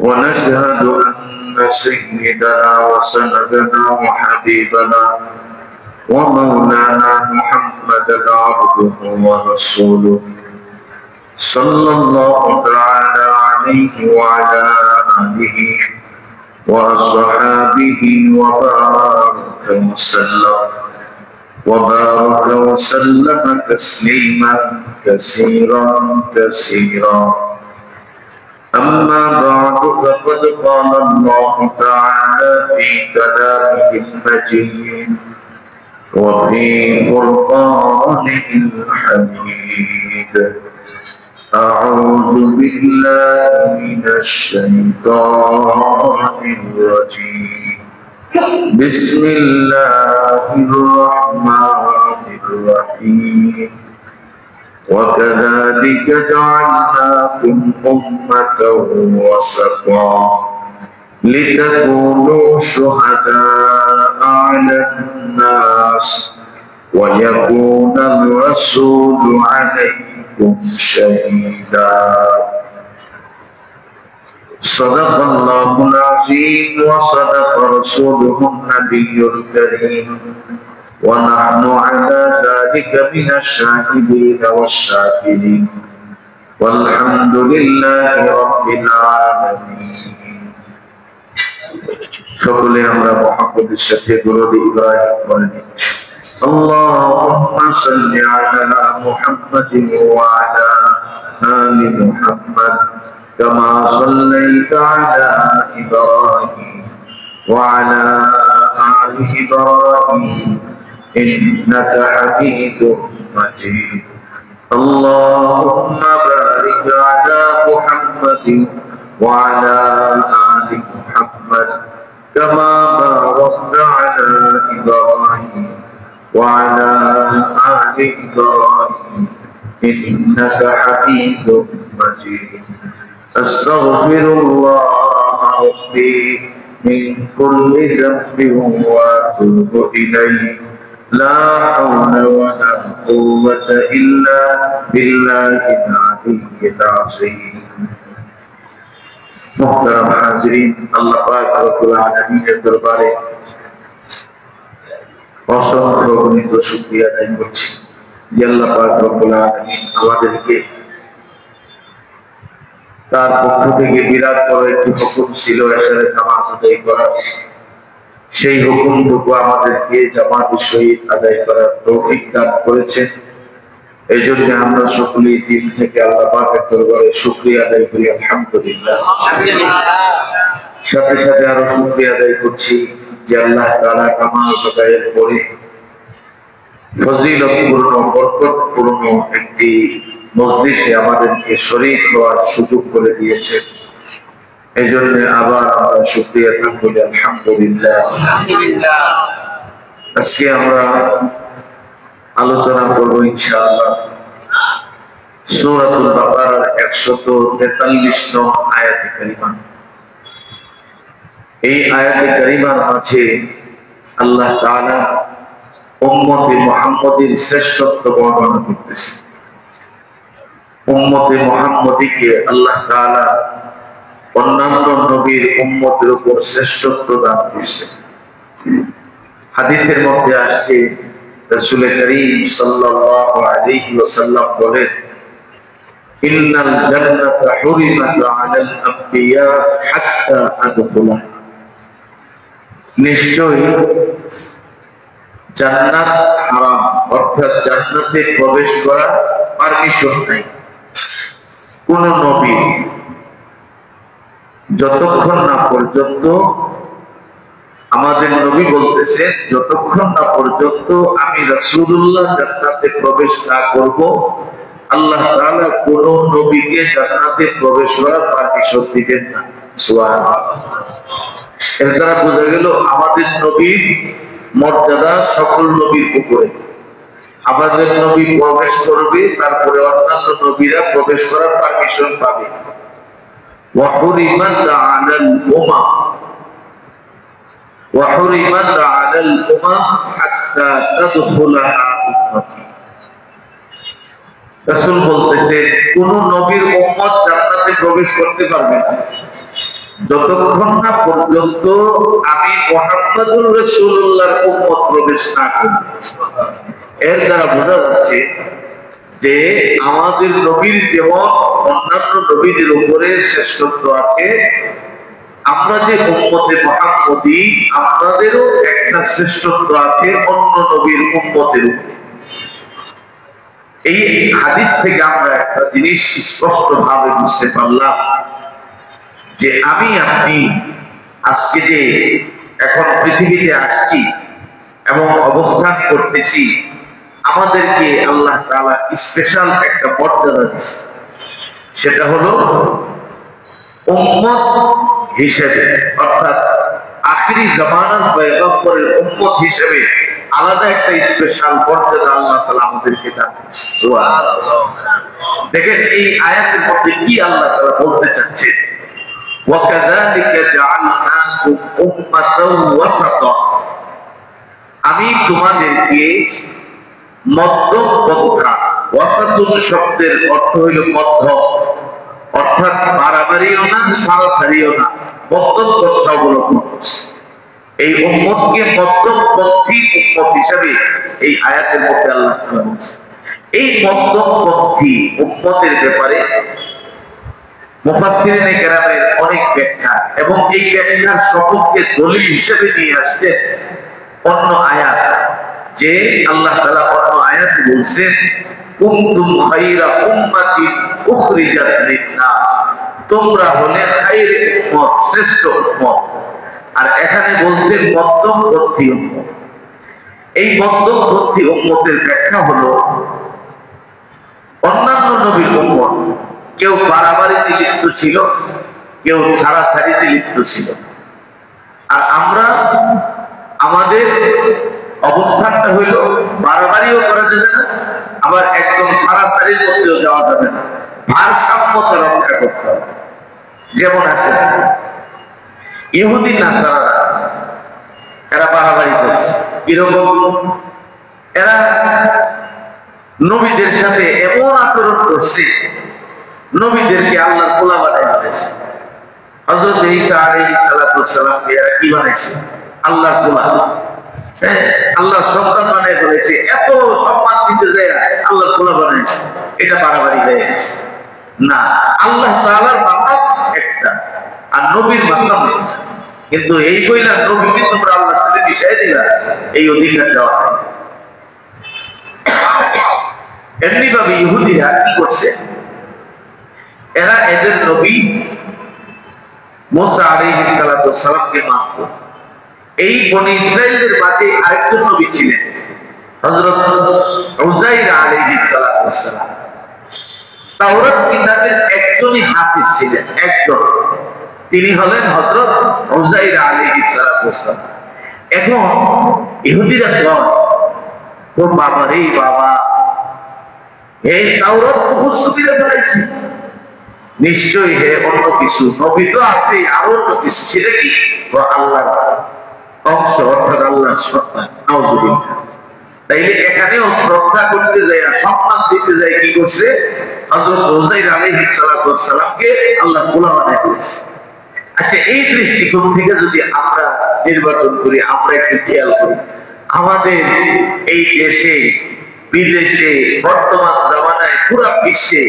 ونشهد أن سيدنا وسندنا وحبيبنا ومولانا محمدا عبده ورسوله صلى الله تعالى عليه وعلى آله وأصحابه وبارك وسلم تسليما كثيرا كثيرا. أما بعد فقد قال الله تعالى في كلامه المجيد وفي قرآنه الحميد. أعوذ بالله من الشيطان الرجيم. بسم الله الرحمن الرحيم. وكذلك جعلناكم أمة وسطا لتكونوا شهداء على الناس ويكون الرسول عليكم شهيدا. صدق الله العظيم وصدق رسوله النبي الكريم ونحن على ذلك من الشاهدين والشاكرين والحمد لله رب العالمين. সকলে আমরা মুহাম্মদের সাথে দরুদ ইব্রাহিম পড়ি। اللهم صل على محمد وعلى آل محمد كما صليت على إبراهيم وعلى آل إبراهيم إنك حميد مجيد. اللهم بارك على محمد وعلى آل محمد كما باركت على إبراهيم وعلى آل إبراهيم إنك حميد مجيد. أستغفر الله ربي من كل ذنب وأتوب إليه. لا حول ولا قوة إلا بالله العلي العظيم. محترم حاضرین، اللہ پاک رب العالمین দরবারে অসংখ্য অগণিত শুকরিয়া আদায় করছি যে আল্লাহ পাক রব্বুল আলামিন আমাদেরকে তার পক্ষ থেকে বিরাট বড় একটি হুকুম ছিল এশারের নামাজ আদায় করা। সেই হুকুমটুকু আমাদেরকে জামাতের সহিত আদায় করার তৌফিক দান করেছেন। এই জন্য আমরা সকলেই দিল থেকে আল্লাহ পাকের দরবারে শুকরিয়া আদায় করি আলহামদুলিল্লাহ। সাথে সাথে আরো শুকরিয়া আদায় করছি যে আল্লাহ তাআলা কামাল সদায়ের পরে ফজিলতপূর্ণ বরকতপূর্ণ একটি মজলিসে আমাদেরকে শরীক হওয়ার সুযোগ করে দিয়েছেন। এই জন্য আবার আমরা শুকরিয়া আদায় করি আলহামদুলিল্লাহ। আজকে আমরা আলোচনা করব ইনশাআল্লাহ সূরাতুল বাকারার 143 নং আয়াতে কারিমা। এই আয়াতে কারিমার মাঝে আল্লাহ তাআলা উম্মতে মুহাম্মদের শ্রেষ্ঠত্ব বর্ণনা করতেছেন। উম্মতে মুহাম্মদীকে আল্লাহ তাআলা অন্যান্য নবীর উম্মতের উপর শ্রেষ্ঠত্ব দান করেছেন। হাদিসের মধ্যে আসছে রাসূল করিম সাল্লাল্লাহু আলাইহি ওয়াসাল্লাম বলেন, ইন্নাল জান্নাতা হুরিমাত আলাল আমবিয়া হাত্তা আদখুলা। নিশ্চয়ই জান্নাত হারাম, অর্থাৎ জান্নাতে প্রবেশ করা পারমিশন নাই কোন নবী যতক্ষণ না পর্যন্ত, আমাদের নবী বলতেছেন যতক্ষণ না পর্যন্ত আমি রাসূলুল্লাহ জান্নাতে প্রবেশ না করব, আল্লাহ তাআলা কোন নবীকে জান্নাতে প্রবেশ করার পারমিশন দিবেন না। সুবহানাল্লাহ। এর দ্বারা বোঝা গেল আমাদের নবীর মর্যাদা সকল নবীর উপরে। আমাদের নবী প্রবেশ করবে, তারপরে অন্যান্য নবীরা প্রবেশ করার পারমিশন পাবে। وحرمت على الأمم حتى تدخلها أمتي। রাসূল বলতেছে কোন নবীর উম্মত জান্নাতে প্রবেশ করতে পারবে না যতক্ষণ না পর্যন্ত আমি মুহাম্মদুর রাসূলুল্লাহর উম্মত প্রবেশ না করি। এর দ্বারা বোঝা যাচ্ছে যে আমাদের নবীর যেমন অন্যান্য নবীদের উপরে শ্রেষ্ঠত্ব আছে, আমরা যে উম্মতে মুহাম্মদী আপনাদেরও একটা শ্রেষ্ঠত্ব আছে অন্য নবীর উম্মতের উপরে। এই হাদিস থেকে আমরা একটা জিনিস স্পষ্ট ভাবে বুঝতে পারলাম যে আমি আপনি আজকে যে এখন পৃথিবীতে আসছি এবং অবস্থান করতেছি, আমাদেরকে আল্লাহ তাআলা স্পেশাল একটা মর্যাদা দিয়েছে, সেটা হলো উম্মত হিসেবে, অর্থাৎ আখিরি জামানার পয়গম্বরের উম্মত হিসেবে আলাদা একটা স্পেশাল মর্যাদা আল্লাহ তাআলা আমাদেরকে দান করেছেন। সুবহানাল্লাহ। দেখেন এই আয়াতের মধ্যে কি আল্লাহ তাআলা বলতে চাচ্ছেন, ওয়াকাযালিকা জাআলনাকুম উম্মাতাও ওয়াসাতা, আমি তোমাদেরকে মধ্যমপন্থা, ওয়াসাতুন শব্দের অর্থ হইল মধ্য, অর্থাৎ বাড়াবাড়িও না সারাসারিও না, মধ্যমপন্থা অবলম্বন করছে। এই উম্মতকে মধ্যমপন্থী উম্মত হিসাবে এই আয়াতের মধ্যে আল্লাহ তাআলা বলছেন। এই মধ্যমপন্থী উম্মতের ব্যাপারে মুফাসসিরিনে কেরামের অনেক ব্যাখ্যা, এবং এই ব্যাখ্যার সপক্ষে দলিল হিসেবে নিয়ে আসছেন অন্য আয়াত, যে আল্লাহ তাআলা অন্য আয়াতে বলছেন কুনতুম খায়রা উম্মাতিন উখরিজাত লিন-নাস, তোমরা হলে খায়রে উম্মত, শ্রেষ্ঠ উম্মত। আর এখানে বলছেন মধ্যমপন্থী উম্মত। এই মধ্যমপন্থী উম্মতের ব্যাখ্যা হলো অন্যান্য নবীর উম্মত কেউ বাড়াবাড়িতে লিপ্ত ছিল, কেউ ছাড়াছাড়িতে লিপ্ত ছিল, আর আমরা আমাদের অবস্থানটা হইল বাড়াবাড়িও করা যাবে না, আবার একদম ছাড়াছাড়ির মধ্যেও যাওয়া যাবে না, ভারসাম্যতা রক্ষা করতে হবে। যেমন আছে ইহুদি নাসারারা, এরা বাড়াবাড়ি করছে। কিরকম? এরা নবীদের সাথে এমন আচরণ করছে, নবীদেরকে আল্লাহর পোলা বানায় ফেলেছে। হযরত ঈসা আলাইহিস সালামকে এরা কি বানাইছে? আল্লাহর পোলা, আল্লাহর সন্তান বানায় ফেলেছে। এত সম্মান দিতে যায় আল্লাহর পোলা বানাইছে, এটা বাড়াবাড়ি হয়ে গেছে। না, আল্লাহ তাআলার মাকাম একটা আর নবীর মাকাম একটা, কিন্তু এই কইলা নবীকে তোমরা আল্লাহর সাথে মিশাই দিলা, এই অধিকার দেওয়া হয়। এমনি ভাবে ইহুদিরা কি করছে, এরা এদের নবী মুসা আলাইহিস সালামকে মানত। এই বনি ইসরাইলদের বাদে আরেকজন নবী ছিলেন হযরত উযাইর আলাইহিস সালাম। তাওরাত কিতাবের একজনই হাফিজ ছিলেন, একজন, তিনি হলেন হযরত উযাইর আলাইহিস সালাম। এখন ইহুদিরা কয়, ও বাবা রে বাবা, এই তাওরাত মুখস্থ করে ফেলাইছে, নিশ্চয়ই হে অন্য কিছু, নবী তো আছে আরো অন্য কিছু, সেটা কি? আল্লাহর অংশ, অর্থাৎ আল্লাহর সন্তান। নাউযুবিল্লাহ। তাইলে এখানেও শ্রদ্ধা করতে যায়, সম্মান দিতে যায়, কি করছে? হযরত উযাইর আলাইহিস সালামকে আল্লাহ পোলা বানায় দিয়েছে। আচ্ছা, এই দৃষ্টিকোণ থেকে যদি আমরা নির্বাচন করি, আমরা একটু খেয়াল করি, আমাদের এই দেশে বিদেশে বর্তমান জামানায় পুরো বিশ্বে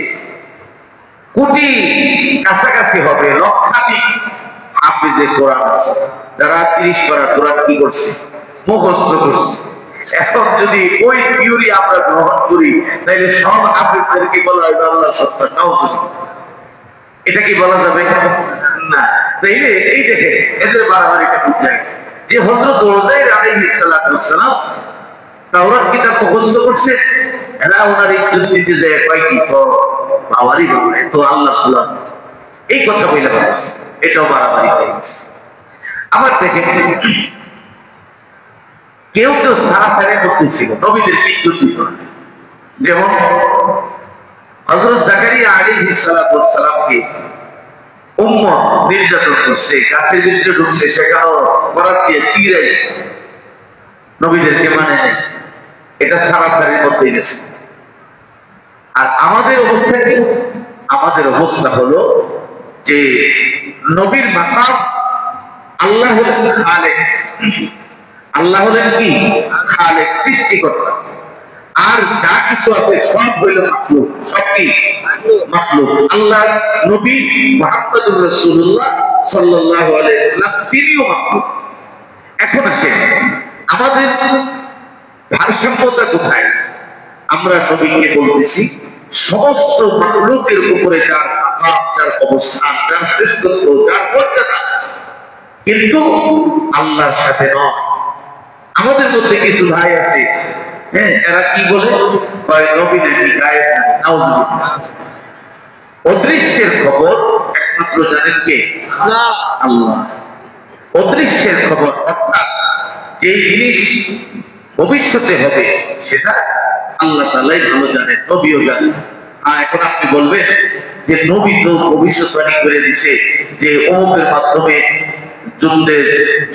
কোটি কাছাকাছি হবে লক্ষাধিক হাফিজে কোরআন আছে, যারা 30 পারা কোরআন কি করছে? মুখস্থ করছে। এখন যদি ওই থিওরি আমরা গ্রহণ করি, তাহলে সব হাফিজদেরকে বলা হয় আল্লাহর সত্তা। নাউযুবিল্লাহ। এটা কি বলা যাবে? না। তাইলে এই দেখে এদের বাড়াবাড়িটা বুঝায় যে হযরত উযাইর আলাইহিস সালাম তাওরাত কিতাব মুখস্থ করছে, এরা ওনার ইজ্জত দিতে যায়, কয় কি বাবারই বাবা, তো আল্লাহ খোলা, এই কথা বলে বলছে, এটাও বাড়াবাড়ি হয়ে গেছে। আবার দেখেন কেউ কেউ সারাসারি করতেছিল, নবীদেরকে ইজ্জত দিত না। যেমন হযরত জাকারিয়া আলাইহিস সালামকে উম্মত নির্যাতন করছে, গাছের ভিতরে ঢুকছে, সেখানেও করাত দিয়ে চিরাইছে, নবীদেরকে মানে এটা সারাসারির মধ্যে গেছে। আর আমাদের অবস্থা কি? আমাদের অবস্থা হলো যে নবীর মাকাম। আল্লাহ হলেন খালেক, আল্লাহ হলেন কি খালেক, সৃষ্টিকর্তা। আর যা কিছু আছে সব হইল মাখলুক, সব কি মাখলুক। আল্লাহ নবী মুহাম্মদুর রাসূলুল্লাহ সাল্লাল্লাহু আলাইহি ওয়াসাল্লাম তিনিও মাখলুক। এখন আসেন আমাদের ভারসাম্যতা কোথায়? আমরা নবীকে বলতেছি সমস্ত মাখলুকের উপরে যার মাকাম, যার অবস্থান, যার শ্রেষ্ঠত্ব, যার মর্যাদা, কিন্তু আল্লাহর সাথে নয়। আমাদের মধ্যে কিছু ভাই আছে, হ্যাঁ, এরা কি বলে নবী নাকি গায়ে নাউজুবিল্লাহ। অদৃশ্যের খবর একমাত্র জানেন কে? আল্লাহ। অদৃশ্যের খবর অর্থাৎ যে জিনিস ভবিষ্যতে হবে সেটা আল্লাহ তাআলাই ভালো জানেন, নবীও জানেন। এখন আপনি বলবেন যে নবী তো ভবিষ্যৎবাণী করে দিছে যে অমুকের মাধ্যমে যুদ্ধে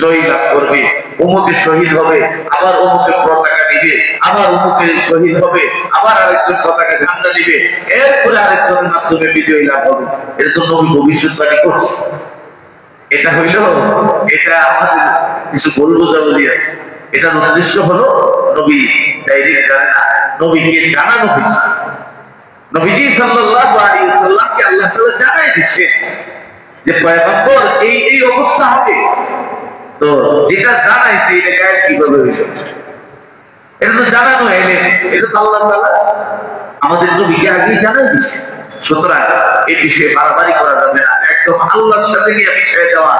জয় লাভ করবে, অমুকে শহীদ হবে, আবার অমুকে পতাকা নিবে, আবার অমুকে শহীদ হবে, আবার আরেকজন পতাকা ঝান্ডা নিবে, এরপরে আরেকজনের মাধ্যমে বিজয় লাভ হবে। এটা তো নবী ভবিষ্যৎবাণী করছে। এটা হইল, এটা আমাদের কিছু বলবো যাবলি আছে। এটার উদ্দেশ্য হলো নবী ডাইরেক্ট জানে না, নবীকে জানানো হয়েছে। নবীজি সাল্লাল্লাহু আলাইহি ওয়াসাল্লামকে আল্লাহ তাআলা জানাই দিয়েছে যে পয়গম্বর এই অবস্থা হবে। তো যেটা জানাইছে এটা গায়েব কিভাবে হয়েছে? এটা তো জানানো এলেন, এটা তো আল্লাহ তাআলা আমাদের নবীকে আগেই জানাই দিয়েছে। সুতরাং এই বিষয়ে বাড়াবাড়ি করা যাবে না। একদম আল্লাহর সাথে নিয়ে মিশে যাওয়া,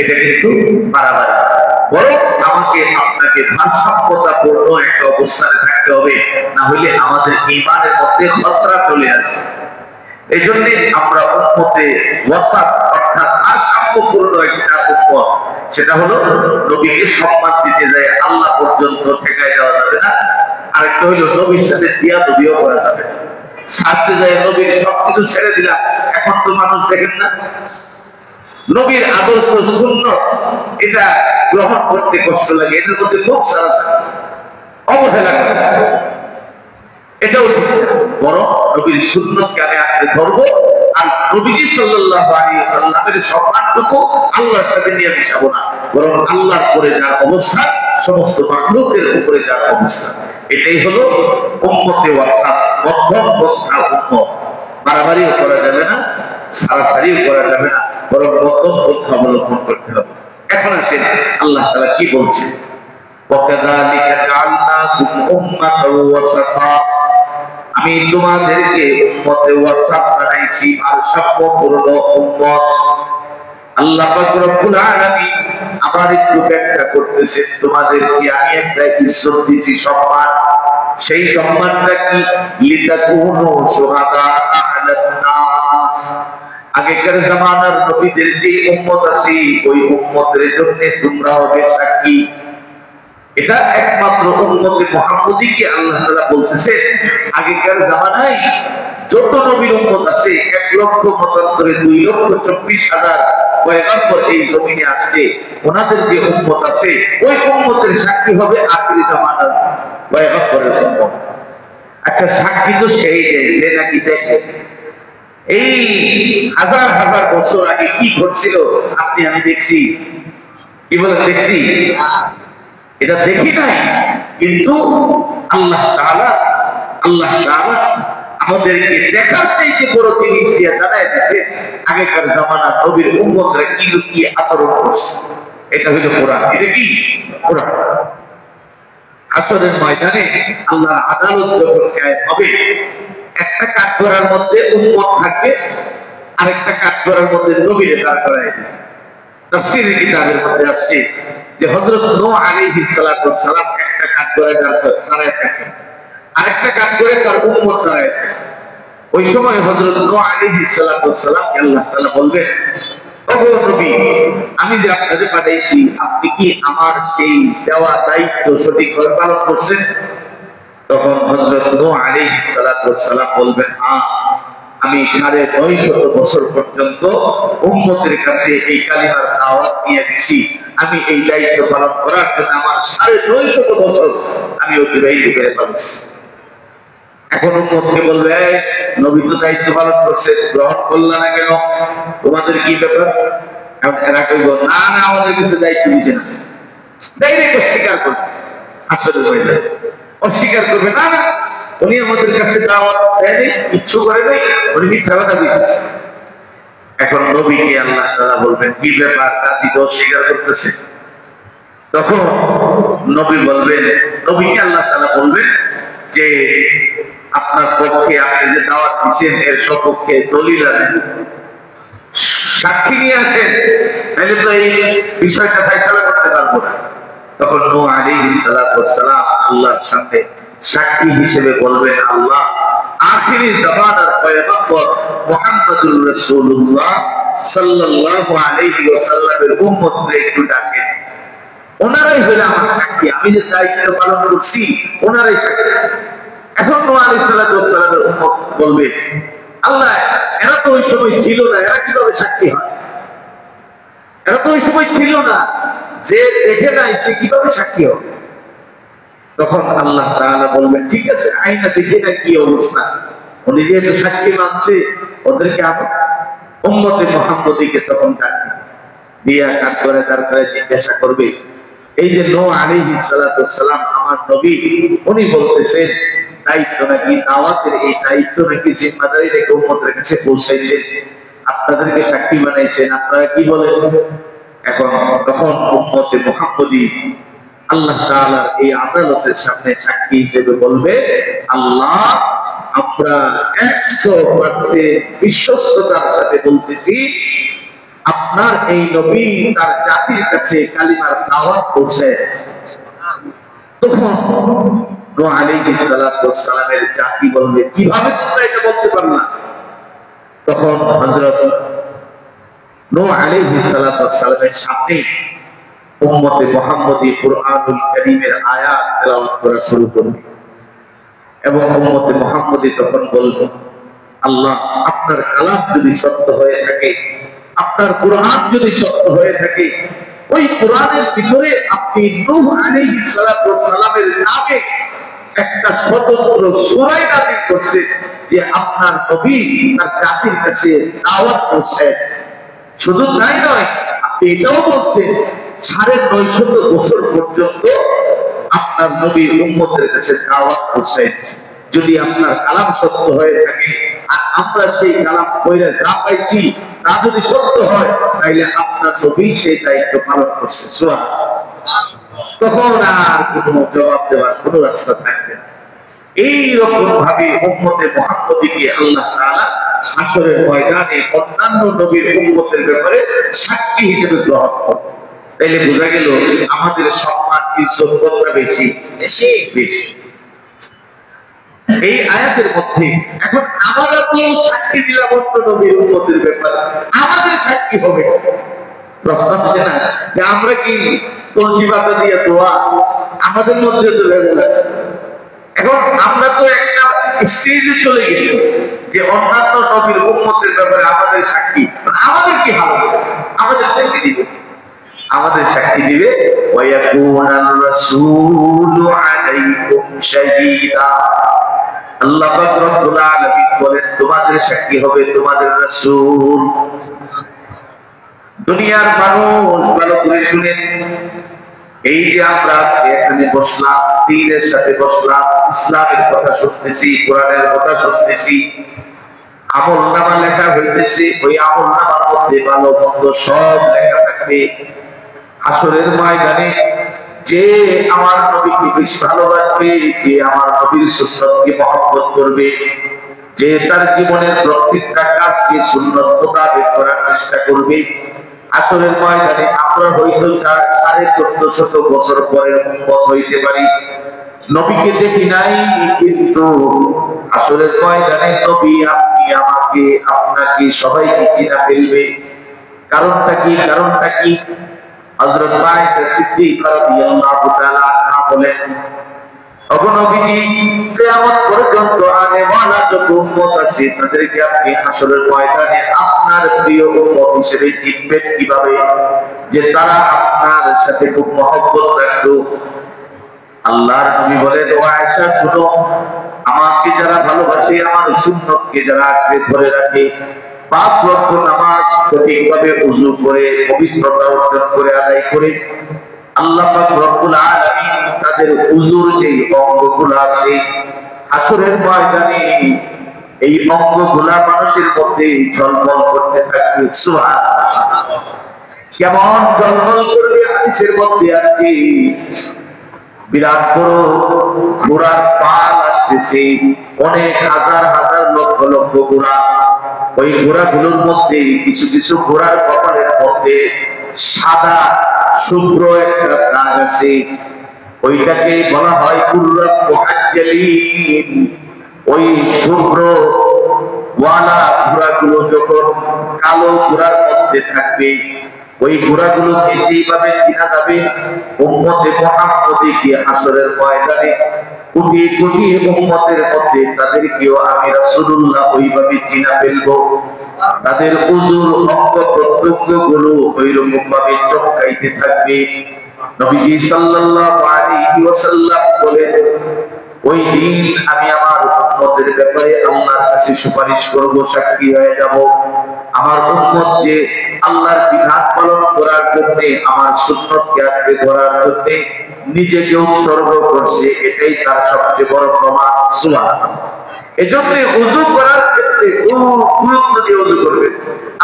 এটা কিন্তু বাড়াবাড়ি। বরং আমাকে আপনাকে ভারসাম্যতাপূর্ণ একটা অবস্থানে থাকতে হবে, না হলে আমাদের ঈমানের মধ্যে খতরা চলে আসে। এই জন্য আমরা উম্মতে ওয়াসাত অর্থাৎ ভারসাম্যপূর্ণ একটা উম্মত, সেটা হলো নবীকে সম্মান দিতে যায় আল্লাহ পর্যন্ত ঠেকায় যাওয়া যাবে না। আরেকটা হলো নবীর সাথে বিয়াদবিও করা যাবে না। ছাড়তে যায় নবীর সবকিছু ছেড়ে দিলাম, এখন তো মানুষ দেখেন না নবীর আদর্শ সুন্নাত এটা গ্রহণ করতে কষ্ট লাগে, এটার মধ্যে খুব সারা অবহেলা করে, এটাও ঠিক না। বরং নবীর সুন্নাতকে আমি আঁকড়ে ধরবো, আর নবীজি সাল্লাল্লাহু আলাইহি ওয়াসাল্লামের সম্মানটুকু আল্লাহর সাথে নিয়ে মিশাবো না, বরং আল্লাহর উপরে যার অবস্থান, সমস্ত মাখলুকের উপরে যার অবস্থান, এটাই হলো উম্মতে ওয়াসাত, মধ্যম পন্থা উম্মত। বাড়াবাড়িও করা যাবে না, সারাসারিও করা যাবে না, বরং মধ্যম পন্থা অবলম্বন করতে হবে। এখন আসেন আল্লাহ তাআলা কি বলছেন, ওয়াকাযালিকা জাআলনাকুম উম্মাতাও ওয়াসাতা, আমি তোমাদেরকে উম্মতে ওয়াসাত বানাইছি, ভারসাম্যপূর্ণ উম্মত। আল্লাহ পাক রব্বুল আলামিন আবার একটু ব্যাখ্যা করতেছেন, তোমাদেরকে আমি একটা ইজ্জত দিয়েছি, সম্মান। সেই সম্মানটা কি? লিতাকুনু শুহাদা আলান নাস, আগেকার জামানার নবীদের যে উম্মত আছে ওই উম্মতের জন্য তোমরা হবে সাক্ষী। এটা একমাত্র উম্মতে মুহাম্মদীকে আল্লাহ তাআলা বলতেছে। আগেকার জামানায় যত নবীর উম্মত আছে 1,75,2,24,000 পয়গম্বর এই জমিনে আসছে, ওনাদের যে উম্মত আছে ওই উম্মতের সাক্ষী হবে আখিরি জামানার পয়গম্বরের উম্মত। আচ্ছা, সাক্ষী তো সেই যে নাকি দেখে এই হাজার হাজার বছর আগে কি ঘটছিল আপনি আমি দেখছি, কি বলে দেখছি? এটা দেখি নাই, কিন্তু আল্লাহ তাআলা আমাদেরকে দেখার চাইতে বড় জিনিস দিয়ে জানাই দিয়েছে আগেকার জামানার নবীর উম্মতরা কি আচরণ করছে। এটা হলো কোরআন। এটা কি কোরআন? হাসরের ময়দানে আল্লাহর আদালত যখন কায়েম হবে, একটা কাঠগড়ার মধ্যে উম্মত থাকবে, আরেকটা কাঠগড়ার মধ্যে নবীরে দাঁড় করায় দিবে। তাফসীরের কিতাবের মধ্যে আসছে যে হযরত নূহ আলাইহিস সালাতু ওয়াস সালাম একটা কাঠগড়ায় দাঁড়ায় থাকেন, আরেকটা কাঠগড়ায় তার উম্মত দাঁড়ায় থাকে। ওই সময় হযরত নূহ আলাইহিস সালাতু ওয়াস সালাম আল্লাহ তাআলা বলবেন, ওগো নবী, আমি যে আপনাকে পাঠাইছি আপনি কি আমার সেই দেওয়া দায়িত্ব সঠিকভাবে পালন করছেন? তখন হযরত নূহ আলাইহিস সালাতু ওয়াস সালাম বলবেন, আমি 950 বছর পর্যন্ত উম্মতের কাছে এই কালিমার দাওয়াত নিয়ে গেছি, আমি এই দায়িত্ব পালন করার জন্য আমার 950 বছর আমি অতিবাহিত করে ফেলেছি। এখন উম্মতকে বলবে, নবী তো দায়িত্ব পালন করছে, গ্রহণ করলা না কেন, তোমাদের কি ব্যাপার? এরা কইব, না না আমাদের কিছু দায়িত্ব দিচ্ছে না। ডাইরেক্ট অস্বীকার করবে। আসলে অস্বীকার করবে, না না উনি আমাদের কাছে দাওয়াত দেয়নি, ইচ্ছু করে নাই, উনি মিথ্যা কথা দিতেছে। এখন নবীকে আল্লাহ তাআলা বলবেন, কি ব্যাপার, দাদি তো অস্বীকার করতেছে। তখন নবী বলবেন, নবীকে আল্লাহ তাআলা বলবেন যে আপনার পক্ষে আপনি যে দাওয়াত দিচ্ছেন এর সপক্ষে দলিল আনেন, সাক্ষী নিয়ে আসেন, তাহলে তো এই বিষয়টা ফয়সালা করতে পারবো না। তখন নূহ আলাইহিস সালাতু ওয়াস সালাম আল্লাহর সামনে সাক্ষী হিসেবে বলবেন, আল্লাহ আখিরি জামানার পয়গম্বর মুহাম্মদুর রাসূলুল্লাহ সাল্লাল্লাহু আলাইহি ওয়াসাল্লামের উম্মতকে একটু ডাকেন, ওনারাই হলো আমার সাক্ষী, আমি যে দায়িত্ব পালন করছি ওনারাই সাক্ষী। এখন নূহ আলাইহিস সালাতু ওয়াস সালামের উম্মত বলবে, আল্লাহ এরা তো ওই সময় ছিল না, এরা কিভাবে সাক্ষী হয়? এরা তো ওই সময় ছিল না, যে দেখে নাই সে কিভাবে সাক্ষী হবে? তখন আল্লাহ তাআলা বলবেন, ঠিক আছে, আইনা দেখে না কি অবস্থা, উনি যেহেতু সাক্ষী মানছে, ওদেরকে আমার উম্মতে মুহাম্মদীকে তখন ডাকবে, দিয়া কাট করে তারপরে জিজ্ঞাসা করবে, এই যে নূহ আলাইহিস সালাতু ওয়াস সালাম আমার নবী, উনি বলতেছেন দায়িত্ব নাকি, দাওয়াতের এই দায়িত্ব নাকি জিম্মাদারি রেখে উম্মতের কাছে পৌঁছাইছেন, আপনাদেরকে সাক্ষী বানাইছেন, আপনারা কি বলেন? এখন তখন উম্মতে মুহাম্মদী আল্লাহ তাআলার এই আদালতের সামনে সাক্ষী হিসেবে বলবে, আল্লাহ আমরা 100% বিশ্বস্ততার সাথে বলতেছি আপনার এই নবী তার জাতির কাছে কালিমার দাওয়াত পৌঁছাইছে। তখন নূহ আলাইহিস সালাতু ওয়াস সালামের জাতি বলবে, কিভাবে তোমরা এটা বলতে পারলা? তখন হযরত নূহ আলাইহিস সালাতু ওয়াস সালামের সামনে উম্মতে মুহাম্মদী কুরআনুল কারীমের আয়াত তেলাওয়াত করা শুরু করবে এবং উম্মতে মুহাম্মদী তখন বলবে, আল্লাহ আপনার কালাম যদি সত্য হয়ে থাকে, আপনার কুরআন যদি সত্য হয়ে থাকে, ওই কোরআনের ভিতরে আপনি নূহ আলাইহিস সালাতু ওয়াস সালামের নামে একটা স্বতন্ত্র সূরা নাযিল করছেন যে আপনার নবী তার জাতির কাছে দাওয়াত করছেন। শুধু তাই নয়, আপনি এটাও বলছেন 950 বছর পর্যন্ত আপনার নবী উম্মতের কাছে দাওয়াত করছেন। যদি আপনার কালাম সত্য হয়ে থাকে আর আমরা সেই কালাম কইরা যা পাইছি তা যদি সত্য হয়, তাহলে আপনার নবী সেই দায়িত্ব পালন করছে। সুবহানাল্লাহ। তখন আর কোনো জবাব দেওয়ার কোনো রাস্তা থাকবে না। এইরকম ভাবে উম্মতে মুহাম্মদীকে আল্লাহ তাআলা হাসরের ময়দানে অন্যান্য নবীর উম্মতের ব্যাপারে সাক্ষী হিসেবে গ্রহণ করবে। তাইলে বোঝা গেল আমাদের সম্মান ইজ্জত কতটা বেশি বেশি এই আয়াতের মধ্যে। এখন আমরা তো সাক্ষী দিলাম অন্য নবীর উম্মতের ব্যাপারে, আমাদের সাক্ষী হবে প্রশ্ন আসে না যে আমরা কি তুলসী পাতা দিয়ে দোয়া, আমাদের মধ্যে তো ভেজাল আছে। এখন আমরা তো একটা স্টেজে চলে গেছি যে অন্যান্য নবীর উম্মতের ব্যাপারে আমাদের সাক্ষী, আমাদের কি হবে? আমাদের সাক্ষী দিবে, আমাদের সাক্ষী দিবে ওয়ায়াকুনার রাসূলু আলাইকুম শাহীদা। আল্লাহ পাক রব্বুল আলামিন বলেন, তোমাদের সাক্ষী হবে তোমাদের রাসূল। দুনিয়ার মানুষ ভালো করে শুনেন, এই যে আমরা আজকে এখানে বসলাম, দ্বীনের সাথে বসলাম, ইসলামের কথা শুনতেছি, কোরআনের কথা শুনতেছি, আমলনামা লেখা হইতেছে, ওই আমলনামার মধ্যে ভালো মন্দ সব লেখা থাকবে। হাসরের ময়দানে যে আমার নবীকে বেশি ভালোবাসবে, যে আমার নবীর সুন্নতকে মহব্বত করবে, যে তার জীবনের প্রত্যেকটা কাজকে সুন্নত মোতাবেক করার চেষ্টা করবে, হাসরের ময়দানে আমরা হয়তো 1450 বছর পরের উম্মত হইতে পারি, নবীকে দেখি নাই, কিন্তু হাসরের ময়দানে নবী আপনি আমাকে আপনাকে সবাইকে চিনা ফেলবে। কারণটা কি? কারণটা কি? হযরত আয়েশা সিদ্দিকা রাদিয়াল্লাহু তাআলা আনহা বলেন, ওগো নবীজি, কিয়ামত পর্যন্ত আনেওয়ালা যত উম্মত আছে তাদেরকে আপনি হাসরের ময়দানে আপনার প্রিয় উম্মত হিসেবে চিনবেন কিভাবে? যে তারা আপনার সাথে খুব মহব্বত রাখতো, আল্লাহর নবী বলেন, ও আয়েশা শুনো, আমাকে যারা ভালোবাসে, আমার সুন্নতকে যারা আঁকড়ে ধরে রাখে, 5 ওয়াক্ত নামাজ সঠিকভাবে ওযু করে পবিত্রতা অর্জন করে আদায় করে, আল্লাহ পাক রব্বুল আলামিন তাদের ওযুর যে অঙ্গগুলো আছে হাসরের ময়দানে এই অঙ্গগুলা মানুষের মধ্যে ঝলমল করতে থাকবে। সুবহানাল্লাহ। কেমন ঝলমল করবে? হাদিসের মধ্যে আসছে বিরাট বড় ঘোড়ার পাল আসতেছে, অনেক হাজার হাজার লক্ষ লক্ষ ঘোড়া। ওই ঘোড়াগুলোর মধ্যে কিছু কিছু ঘোড়ার কপালের মধ্যে সাদা শুভ্র একটা দাগ আছে, ওইটাকে বলা হয় কুররাত মুহাজ্জালিন। ওই শুভ্র ওয়ালা ঘোড়াগুলো যখন কালো ঘোড়ার মধ্যে থাকবে, ওই ঘোড়াগুলোকে যেভাবে চিনা যাবে, উম্মতে মুহাম্মদীকে হাসরের ময়দানে কোটি কোটি উম্মতের মধ্যে তাদেরকেও আমি রাসূলুল্লাহ ওইভাবে চিনা ফেলবো। তাদের ওযুর অঙ্গ প্রত্যঙ্গগুলো ওইরকম ভাবে চমকাইতে থাকবে। নবীজি সাল্লাল্লাহু আলাইহি ওয়াসাল্লাম বলেন, ওই দিন আমি আমার উম্মতের ব্যাপারে আল্লাহর কাছে সুপারিশ করব, সাক্ষী হয়ে যাব। আমার উম্মত যে আল্লাহর বিধান পালন করার জন্য, আমার সুন্নতকে আঁকড়ে ধরার জন্য নিজেকে উৎসর্গ করছে, এটাই তার সবচেয়ে বড় প্রমাণ। সুবহানাল্লাহ। এজন্য ওযু করার ক্ষেত্রে খুব গুরুত্ব দিয়ে ওযু করবেন।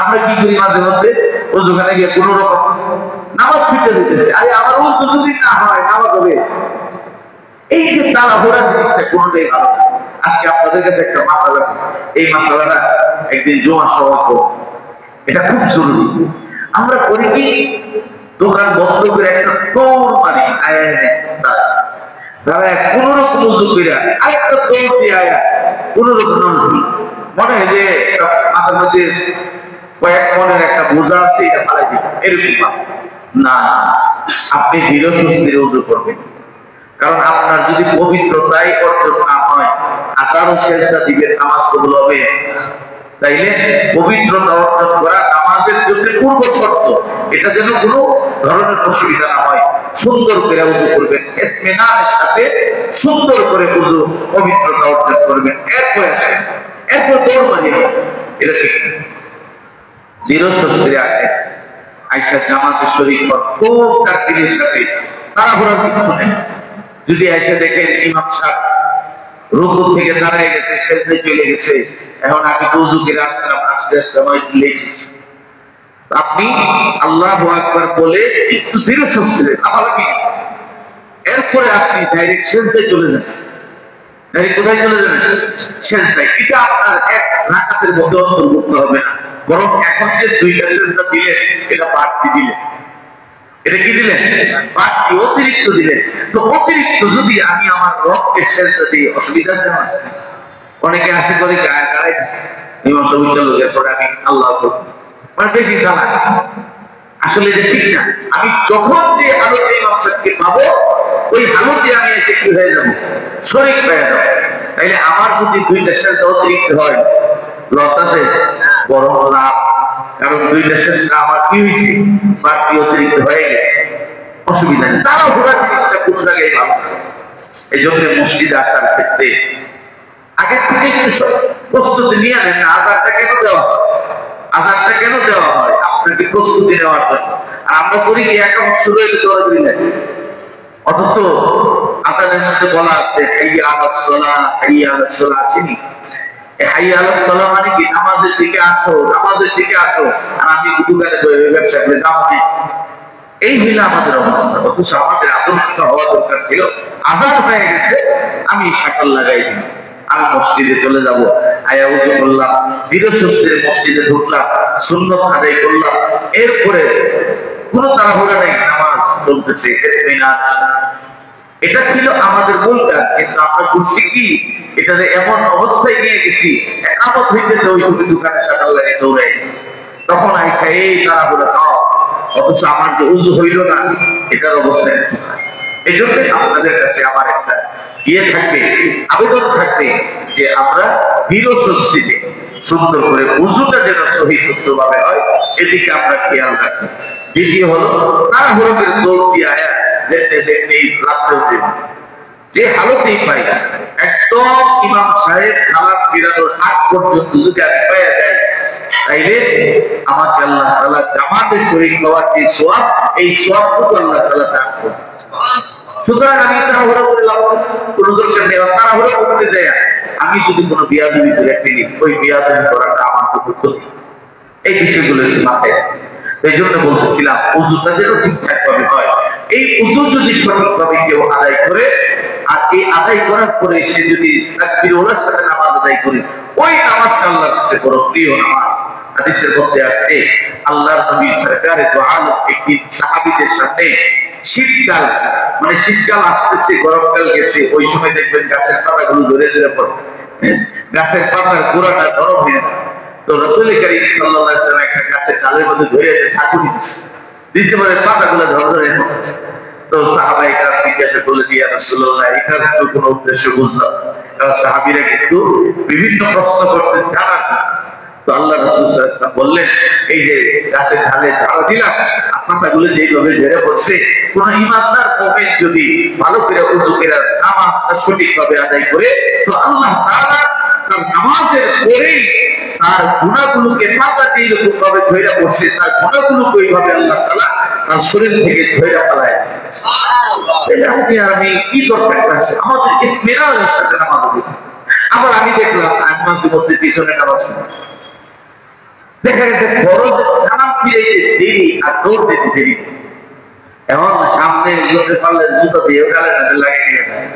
আমরা কি করি মাঝে মধ্যে ওযুখানে গিয়ে কোনো রকম নামাজ ছুটে দিতেছে, আরে আমার ওযু যদি না হয় নামাজ হবে। এই যে তাড়াহুড়া জিনিসটা কোনোটাই ভালো না। আজকে আপনাদের কাছে একটা মাসালা, এই মাসালাটা একদিন জুমার সময় করব, এটা খুব জরুরি। আমরা করি কি, দোকান বন্ধ করে একটা দৌড় মারি, দাঁড়ায় কোন রকম উজু করে আরেকটা দৌড় দিয়ে আয়া কোন রকম মনে হয় যে মাথার মধ্যে কয়েক মনের একটা বোঝা আছে, এটা ফালাই দিন, এরকম না। আপনি ধীরে সুস্থির উজু করবেন, কারণ আপনার যদি পবিত্রতাই অর্জন না হয়, আসারও শেষটা দিবেন, নামাজ কবুল হবে। তাইলে পবিত্রতা অর্জন করা নামাজের জন্য পূর্ব শর্ত, এটা যেন কোনো ধরনের অসুবিধা না হয়। সুন্দর করে উযু করবেন, ইতমিনানের সাথে সুন্দর করে উযু পবিত্রতা অর্জন করবেন, এরপর দৌড় মারিয়ে, এটা ঠিক না। দৃঢ় সুস্থিরে আসে, আয়েশা জামাতে শরীক খুব তাকবীরের সাথে, তাড়াহুড়ার কিছু নেই। যদি আয়েশা দেখেন ইমাম সাহেব রুকু থেকে দাঁড়ায় গেছে, সেজদায় চলে গেছে, এখন আমি তো ওযু করে আসলাম, আস্তে আস্তে আমার লেট হয়েছে, আপনি আল্লাহু আকবার বলে একটু ধীরে সুস্থিরে এরপরে আপনি ডাইরেক্ট সেজদায় চলে যান। ডাইরেক্ট কোথায় চলে যাবেন? সেজদায়। এটা আপনার এক রাকাতের মধ্যে অন্তর্ভুক্ত হবে না, বরং এখন যে দুইটা সেজদা দিলেন, এটা বাড়তি দিলেন। এটা কি দিলেন? বাড়তি, অতিরিক্ত দিলেন। তো অতিরিক্ত যদি আমি আমার রবকে সেজদা দিই, অসুবিধা আছে না? অনেকে আছে করে গায়ে গায়ে ইমাম সাহেব চলে যায়, পরে আমি আল্লাহ মানে বেশি চালাক। আসলে এটা ঠিক না। আমি যখন যে হালতে ইমাম সাহেবকে পাবো, ওই হালতে আমি এসে কি হয়ে যাবো? শরীক হয়ে যাবো। তাইলে আমার যদি দুইটা সেজদা অতিরিক্ত হয়, লস আছে? বড় লাভ। কারণ দুইটা সেজদা আমার কি হয়েছে? বাড়তি অতিরিক্ত হয়ে গেছে, অসুবিধা নেই। তারাও ঘোরা জিনিসটা কোনো জায়গায় ভালো না। এই জন্য মসজিদে আসার ক্ষেত্রে আগের থেকে কিন্তু প্রস্তুতি নিয়ে নেন না। আজানটা কেন দেওয়া হয়? আজানটা কেন দেওয়া হয়? আপনাকে প্রস্তুতি নেওয়ার জন্য। আর আমরা করি কি, একামত শুরু হইলে দৌড়াদৌড়ি লাগে। অথচ আজানের মধ্যে বলা আছে হাইয়া আলাস সালাহ, হাইয়া আলাস সালাহ আসেনি? হাইয়া আলাস সালাহ মানে কি? নামাজের দিকে আসো, নামাজের দিকে আসো। আর আমি দোকানে ব্যবসা করে দাম নেই, এই হইলে আমাদের অবস্থা। অথচ আমাদের আদর্শটা হওয়া দরকার ছিল, আজান হয়ে গেছে, আমি শাকল লাগাই দিই, আমি মসজিদে চলে যাব, আয়া উযু করলাম, ধীরে সুস্থিরে মসজিদে ঢুকলাম, সুন্নত আদায় করলাম, এরপরে কোনো তাড়াহুড়া নেই, নামাজ চলতেছে। এটা ছিল আমাদের মূল কাজ। কিন্তু আমরা করছি কি, এটাতে এমন অবস্থায় নিয়ে গেছি, একামত হইতেছে, ওই ছবি দোকানে শাকল লাগিয়ে দৌড়াই গেছে। তখন আইসা এই তাড়াহুড়া খাও, অথচ আমার যে উযু হইল না, এটার অবস্থা। এই জন্য আপনাদের কাছে আমার একটা ইয়ে থাকবে, আবেদন থাকবে, যে আমরা ধীর সুস্থিতে সুন্দর করে উযুটা যেন সহি শুদ্ধভাবে হয়, এদিকে আমরা খেয়াল রাখি। দ্বিতীয় হলো তাড়াহুড়ো করে দৌড় দিয়ে আয়া যেতে যেতে রাত্রে যে হালতেই পাই একদম ইমাম সাহেব সালাত ফিরানোর আগ পর্যন্ত যদি আমি পাইয়া যাই, তাইলে আমাকে আল্লাহ তাআলা জামাতে শরীক হওয়ার যে সওয়াব, এই সওয়াবটুকু আল্লাহ তাআলা দান করবেন। সুতরাং আমি তাড়াহুড়া করে লাভ কোনো দরকার নেই, তাড়াহুড়া করতে যায় আমি যদি কোনো বিয়াদবি করে ফেলি, ওই বিয়াদবি করাটা আমার খুব ক্ষতি। এই বিষয়গুলো মাথায়, এই জন্য বলতেছিলাম ওযুটা যেন ঠিকঠাক ভাবে হয়। এই ওযু যদি সঠিকভাবে কেউ আদায় করে, আর এই আদায় করার পরে সে যদি তাকবীরের সাথে নামাজ আদায় করে, ওই নামাজটা আল্লাহর কাছে বড় প্রিয় নামাজ। হাদিসের মধ্যে আসছে আল্লাহর নবী সরকারে দু আলম একদিন সাহাবীদের সাথে শীতকাল, মানে শীতকাল আসতেছে, গরমকাল গেছে, ওই সময় দেখবেন গাছের পাতাগুলো ধরে ধরে পড়ে, গাছের পাতার গোড়াটা গরম হয়ে যায়। তো রাসূল করিম সাল্লাল্লাহু আলাইহি ওয়াসাল্লাম একটা গাছের ডালের মধ্যে ধরে ঠাকুর দিচ্ছে, মানে পাতাগুলো ঝরঝরে পড়ছে। তো সাহাবায়ে কেরাম জিজ্ঞাসা করলেন, ইয়া রাসূলুল্লাহ, এটার তো কোনো উদ্দেশ্য বুঝলাম। কারণ সাহাবীরা কিন্তু বিভিন্ন প্রশ্ন করতেন জানার জন্য। তো আল্লাহ রাসূল সাল্লাল্লাহু আলাইহি ওয়াসাল্লাম বললেন, এই যে গাছের ঢালে ঝাড় দিলাম, পাতাগুলো যেভাবে ঝরে পড়ছে, কোন ইমানদার মুমিন যদি ভালো করে ওযু করে নামাজটা সঠিকভাবে আদায় করে, তো আল্লাহ তাআলা তার নামাজের পরেই তার গুনাহগুলোকে পাতা দিয়ে এরকম ভাবে ধরে পড়ছে, তার গুনাহগুলোকে ওইভাবে আল্লাহ তাআলা তার শরীর থেকে ধরে ফেলায়। আমি কি দরকার আছে আমাদের ইতমিনানের সাথে নামাজ পড়তে? আবার আমি দেখলাম নামাজের মধ্যে পিছনে নামাজ পড়ে, দেখা গেছে ফরজের সালাম ফিরাইতে দেরি আর দৌড় দিতে দেরি, এমন সামনে লোকে পারলে জুতা দিয়ে গালে লাগিয়ে দিয়ে যায়,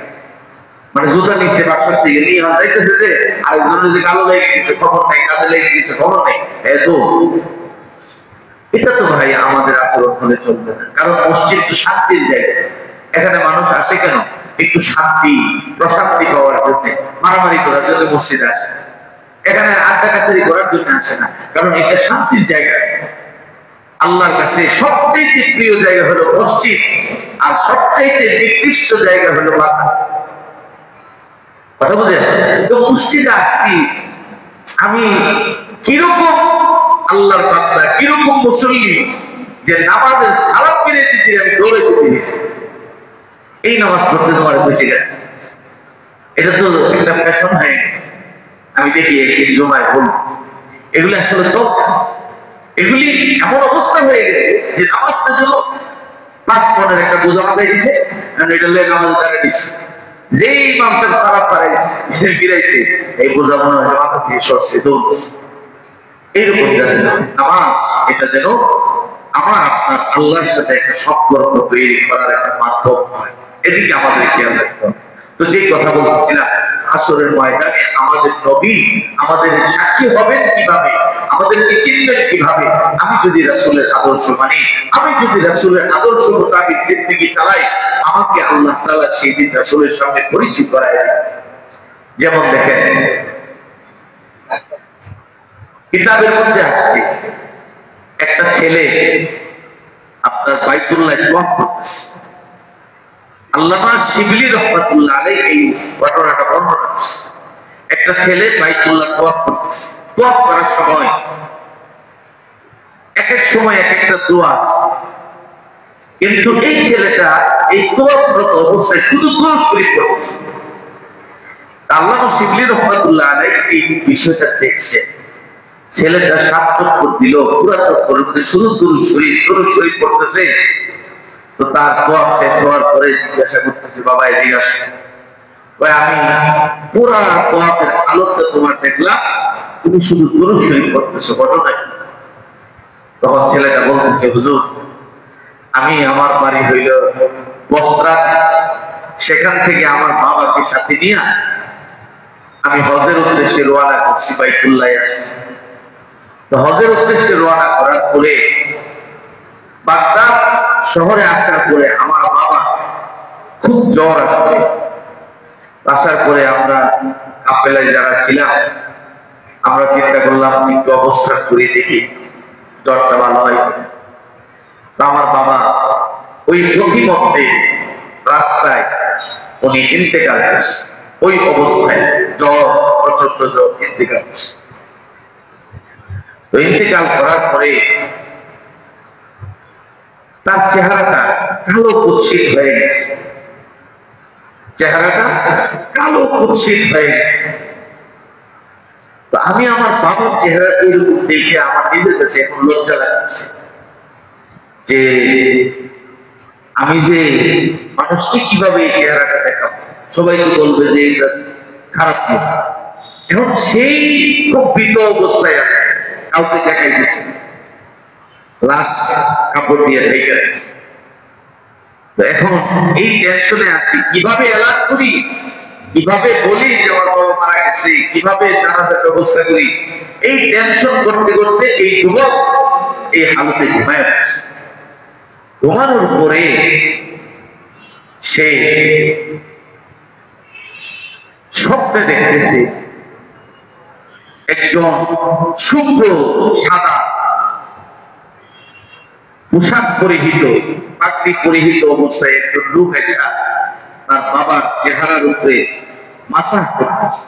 মানে জুতা নিচ্ছে বাক্সর থেকে নিয়ে যাইতেছে, যে আরেকজনের যে গালো লেগে গেছে খবর নেই, কাজে লেগে গেছে খবর নেই, এত এটা তো ভাই আমাদের আচরণ হলে চলবে না। কারণ মসজিদ তো শান্তির জায়গা, এখানে মানুষ আসে কেন? একটু শান্তি প্রশান্তি পাওয়ার জন্য, মারামারি করার জন্য মসজিদে আসে, এখানে আড্ডা কাছারি করার জন্য আসে না। কারণ এটা শান্তির জায়গা। আল্লাহর কাছে সবচেয়ে প্রিয় জায়গা হলো মসজিদ, আর সবচেয়ে নিকৃষ্ট জায়গা হলো বাধা। কথা বুঝে আসছে? তো মসজিদে আসছি আমি কিরকম আল্লাহর বান্দা, কিরকম মুসল্লি, যে নামাজের সালাম ফিরে দিতে আমি দৌড়ে দিতে, এই নামাজ পড়তে তোমার বেশি গেছে, এটা তো একটা ফ্যাশন হয়ে আমি দেখি একদিন জমায় বলব, এগুলি আসলে তো এগুলি এমন অবস্থা হয়ে গেছে যে নামাজটা যেন 5 পনের একটা বোঝা মাথায় দিচ্ছে, এটা লেগে নামাজ দাঁড়িয়ে দিচ্ছে, যেই ইমাম সাহেব সালাত পারাইছে ফিরাইছে, এই বোঝা মনে হয় মাথা থেকে সরছে দৌড়ছে। এইরকম জানেন নামাজ, এটা যেন আমার আপনার আল্লাহর সাথে একটা সম্পর্ক তৈরি করার একটা মাধ্যম হয়, এদিকে আমাদের খেয়াল রাখতে হবে। তো যে কথা বলতেছিলাম, আসরের ময়দানে আমাদের নবী আমাদের সাক্ষী হবেন কিভাবে, আমাদেরকে চিনবেন কিভাবে? আমি যদি রাসূলের আদর্শ মানি, আমি যদি রাসূলের আদর্শ মোতাবেক জিন্দেগি চালাই, আমাকে আল্লাহ তাআলা সেই দিন রাসূলের সঙ্গে পরিচয় করায় দেন। যেমন দেখেন কিতাবের মধ্যে আসছে, একটা ছেলে আপনার বাইতুল্লাহ ওয়াক করতেছে। আল্লামা শিবলি রাহমাতুল্লাহ আলাইহি এই ঘটনাটা বর্ণনা করেছেন। একটা ছেলে বাইতুল্লাহ ওয়াক করতেছে, ওয়াক করার সময় এক এক সময় এক একটা দোয়া, কিন্তু এই ছেলেটা এই তোয়াফরত অবস্থায় শুধু কোরআন শরীফ পড়তেছে। আল্লামা শিবলি রাহমাতুল্লাহ আলাইহি এই বিষয়টা দেখছেন, ছেলেটা 7 চক্কর দিল, পুরা চক্করের মধ্যে শুধু দুরূদ শরীফ পড়তেছে। তো তার তোয়াফ শেষ হওয়ার পরে জিজ্ঞাসা করতেছে, বাবা এদিকে আসো, আমি পুরা তোয়াফের আলোকটা তোমার দেখলাম, তুমি শুধু দুরূদ শরীফ পড়তেছো, ঘটনা কি? তখন ছেলেটা বলতেছে, হুজুর আমি আমার বাড়ি হইল বসরা, সেখান থেকে আমার বাবাকে সাথে নিয়ে আমি হজের উদ্দেশ্যে রওনা করছি, বাইতুল্লাহ আসছি। তো হজের উদ্দেশ্যে রওনা করার পরে বাগদাদ শহরে আসার পরে আমার বাবা খুব জ্বর আসছে। আসার পরে আমরা কাফেলায় যারা ছিলাম, আমরা চিন্তা করলাম একটু অবস্থা করে দেখি জ্বরটা ভালো হয়। আমার বাবা ওই প্রতিমধ্যে রাস্তায় উনি ইন্তেকাল করছে, ওই অবস্থায় জ্বর, প্রচন্ড জ্বর, ইন্তেকাল করছে। তো ইন্তেকাল করার পরে তার চেহারাটা কালো কুৎসিত হয়ে গেছে। চেহারাটা কালো কুৎসিত হয়ে গেছে। তো আমি আমার বাবার চেহারা এরকম দেখে আমার নিজের কাছে এখন লজ্জা লাগছে যে আমি যে মানুষকে কিভাবে এই চেহারাটা দেখাবো, সবাই তো বলবে যে এটা খারাপ মুখ। এখন সেই খুব ভীত অবস্থায় আছে, কাউকে দেখাই দিচ্ছে, লাশ কাপড় দিয়ে ঢেকে রাখছে। তো এখন এই টেনশনে আছি, কিভাবে এলান করি, কিভাবে বলি যে আমার বাবা মারা গেছে, কিভাবে জানাজার ব্যবস্থা করি, এই টেনশন করতে করতে এই যুবক এই হালতে ঘুমায় আছে। ঘুমানোর পরে সে স্বপ্নে দেখতেছে একজন শুভ্র সাদা পোশাক পরিহিত, পাগড়ি পরিহিত অবস্থায় একজন লোক এসে তার বাবার চেহারার উপরে মাসাজ করতেছে।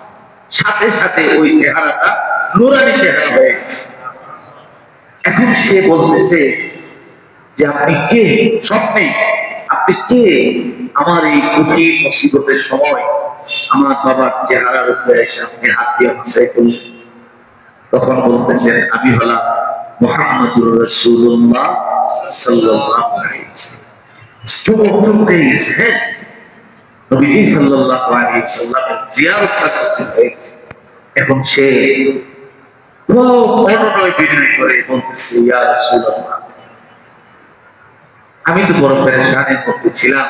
সাথে সাথে ওই চেহারাটা নুরানি চেহারা হয়ে গেছে। এখন সে বলতেছে যে আপনি কে? স্বপ্নে আপনি কে? আমার এই কঠিন মুসিবতের সময় আমার বাবার চেহারার উপরে এসে আপনি হাত দিয়ে মাসাজ করলেন। তখন বলতেছেন আমি হলাম মুহাম্মদুর রাসূলুল্লাহ সাল্লাল্লাহু আলাইহি ওয়াসাল্লাম। নবীজি সাল্লাল্লাহু আলাইহি ওয়াসাল্লামের জিয়ারতটা করছে। এখন সে খুব অনুনয় বিনয় করে বলতেছে ইয়া রাসূলুল্লাহ, আমি তো বড় পেরেশানির মধ্যে ছিলাম,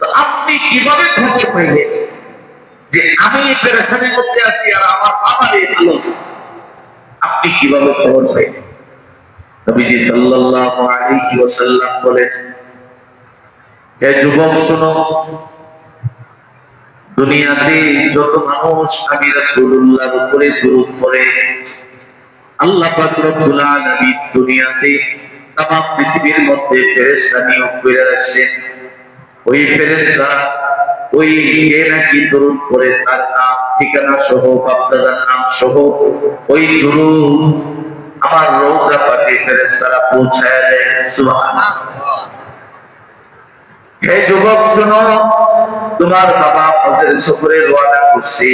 তো আপনি কিভাবে খবর পাইলেন যে আমি এই পেরেশানির মধ্যে আছি আর আমার বাবার এই হালত? আপনি কিভাবে খবর পাইলেন? নবীজি সাল্লাল্লাহু আলাইহি ওয়াসাল্লাম বলেন, হে যুবক শোনো, দুনিয়াতে যত মানুষ আমি রাসূলুল্লাহর উপরে দরুদ পড়ে, আল্লাহ পাক রব্বুল আলামিন দুনিয়াতে তামাম পৃথিবীর মধ্যে ফেরেশতা নিয়োগ করে রাখছেন। ওই ফেরেশতা ওই যে নাকি দরুদ পড়ে তার নাম ঠিকানা সহ বাপদাদার নাম সহ ওই দরুদ আমার রওজা পাকে ফেরেশতারা পৌঁছায় দেয়। সুবহানাল্লাহ। হে যুবক শোনো, তোমার বাবা হজের সফরে রওনা করছে,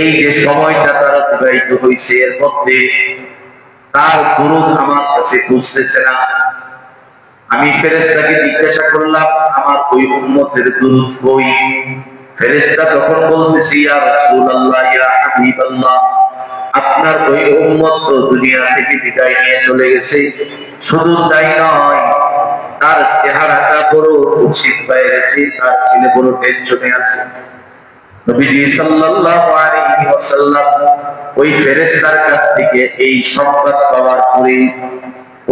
এই যে সময়টা তার অতিবাহিত হয়েছে এর মধ্যে তার দরুদ আমার কাছে পৌঁছতেছে না। আমি ফেরেশতাকে জিজ্ঞাসা করলাম আমার ওই উম্মতের দরুদ কই? ফেরেশতা তখন বলতেছে ইয়া রাসূলুল্লাহ, ইয়া হাবিবাল্লাহ, আপনার ওই উম্মত তো দুনিয়া থেকে বিদায় নিয়ে চলে গেছে। শুধু তাই নয়, তার চেহারাটা বড় কুৎসিত হয়ে গেছে, তার ছেলে বড় টেনশনে আছে। নবীজি সাল্লাল্লাহু আলাইহি ওয়াসাল্লাম ওই ফেরেশতার কাছ থেকে এই সংবাদ পাওয়ার পরে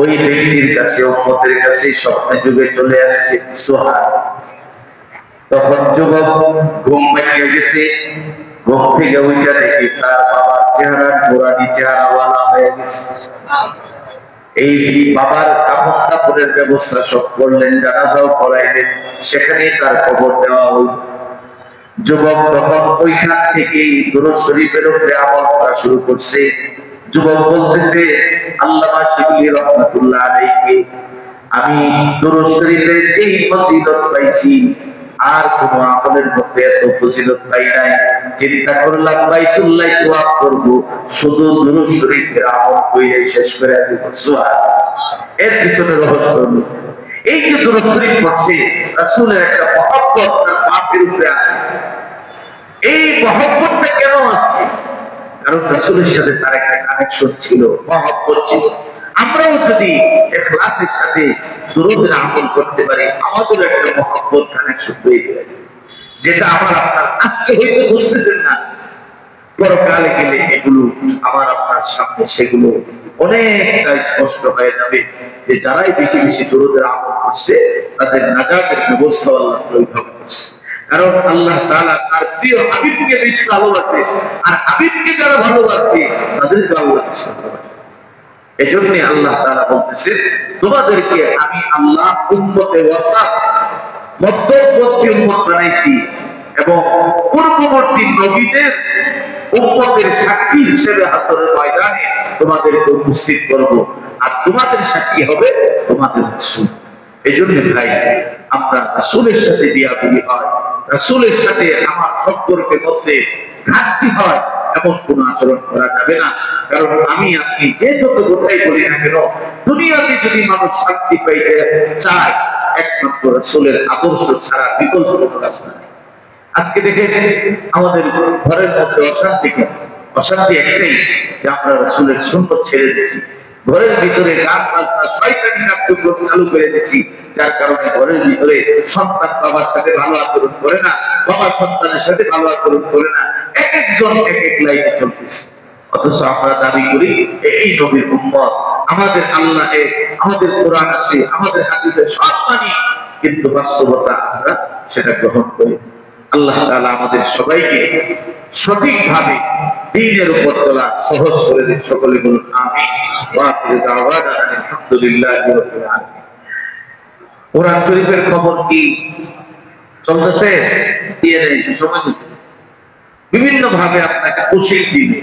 ওই ব্যক্তির কাছে, উম্মতের কাছে স্বপ্নে যুগে চলে আসছে। সুবহানাল্লাহ। তখন যুবক ঘুম ভেঙে গেছে, ঘুম থেকে উঠে দেখে তার বাবার চেহারা নুরানি চেহারাওয়ালা হয়ে গেছে। এই বাবার কাপড় কাপড়ের ব্যবস্থা সব করলেন, জানাজাও পড়াইলেন, সেখানেই তার কবর দেওয়া হল। যুবক তখন ওইখান থেকে দুরূদ শরীফের উপরে আমল করা শুরু করছে। যুবক বলতেছে আল্লামা শিবলি রহমাতুল্লাহ আলাইহি, আমি দুরূদ শরীফের যেই ফজিলত পাইছি আর কোন আমলের মধ্যে এত ফজিলত পাই নাই। চিন্তা করলাম বাইতুল্লাহ তোয়াফ করব, শুধু দুরূদ শরীফের আমল কইরে শেষ করে দিব। সুবহানাল্লাহ। এর পিছনে রহস্য হলো এই যে দুরূদ শরীফ পড়ছে, রাসূলের একটা মহব্বত তার পাপের উপরে আছে। এই মহব্বতটা কেন আসছে? কারণ রাসূলের সাথে তার একটা কানেকশন ছিল, মহব্বত ছিল। আমরাও যদি ইখলাসের সাথে দুরূদের আমল করতে পারি, আমাদের একটা মহব্বত কানেকশন হয়ে যাবে, যেটা আমার আপনার আজকে হয়তো বুঝতেছেন না, পরকালে গেলে এগুলো আমার আপনার সামনে সেগুলো অনেকটা স্পষ্ট হয়ে যাবে যে যারাই বেশি বেশি দুরূদের আমল করছে তাদের নাজাতের ব্যবস্থা আল্লাহ ওইভাবে করছে। কারণ আল্লাহ তাআলা তার প্রিয় হাবিবকে বেশি ভালোবাসে, আর হাবিবকে যারা ভালোবাসে তাদেরকে আল্লাহ বেশি ভালোবাসে। এজন্য আল্লাহ তাআলা বলতেছেন তোমাদেরকে আমি আল্লাহ উম্মতে ওয়াসাত, মধ্যবর্তী উম্মত বানাইছি এবং পূর্ববর্তী নবীদের উম্মতের সাক্ষী হিসেবে হাসরের ময়দানে তোমাদেরকে উপস্থিত করব, আর তোমাদের সাক্ষী হবে তোমাদের রাসূল। এজন্য ভাই আমরা রাসূলের সাথে বিয়াদবি হয়, রাসূলের সাথে আমার সম্পর্কের মধ্যে ঘাটতি হয়, এমন কোন আচরণ করা যাবে না। কারণ আমি আপনি যে যত কথাই বলি না কেন, দুনিয়াতে যদি মানুষ শান্তি পাইতে চায়, একমাত্র রাসূলের আদর্শ ছাড়া বিকল্প কোনো রাস্তা নেই। আজকে দেখেন আমাদের ঘরের মধ্যে অশান্তি কেন? অশান্তি একটাই যে আমরা রাসূলের সুন্নাত ছেড়ে দিয়েছি, ঘরের ভিতরে গান বাজনা শয়তানি কার্যক্রম চালু করে দিয়েছি, যার কারণে ঘরের ভিতরে সন্তান বাবার সাথে ভালো আচরণ করে না, বাবা সন্তানের সাথে ভালো আচরণ করে না, এক একজন এক এক লাইনে চলতেছে। অথচ আমরা দাবি করি এই নবীর উম্মত, আমাদের আল্লাহ এক, আমাদের কোরআন আছে, আমাদের হাদিসে সব মানি, কিন্তু বাস্তবতা আমরা সেটা গ্রহণ করি। আল্লাহ তাআলা আমাদের সবাইকে সঠিকভাবে দ্বীনের উপর চলা সহজ করে দিন। সকলে বলুন আমিন। ওয়া আখিরু দাওয়ানা আলহামদুলিল্লাহি রাব্বিল আলামিন। কোরআন শরীফের খবর কি চলতেছে? দিয়ে দেয় সে সময় বিভিন্ন ভাবে আপনাকে কোচিং দিবে।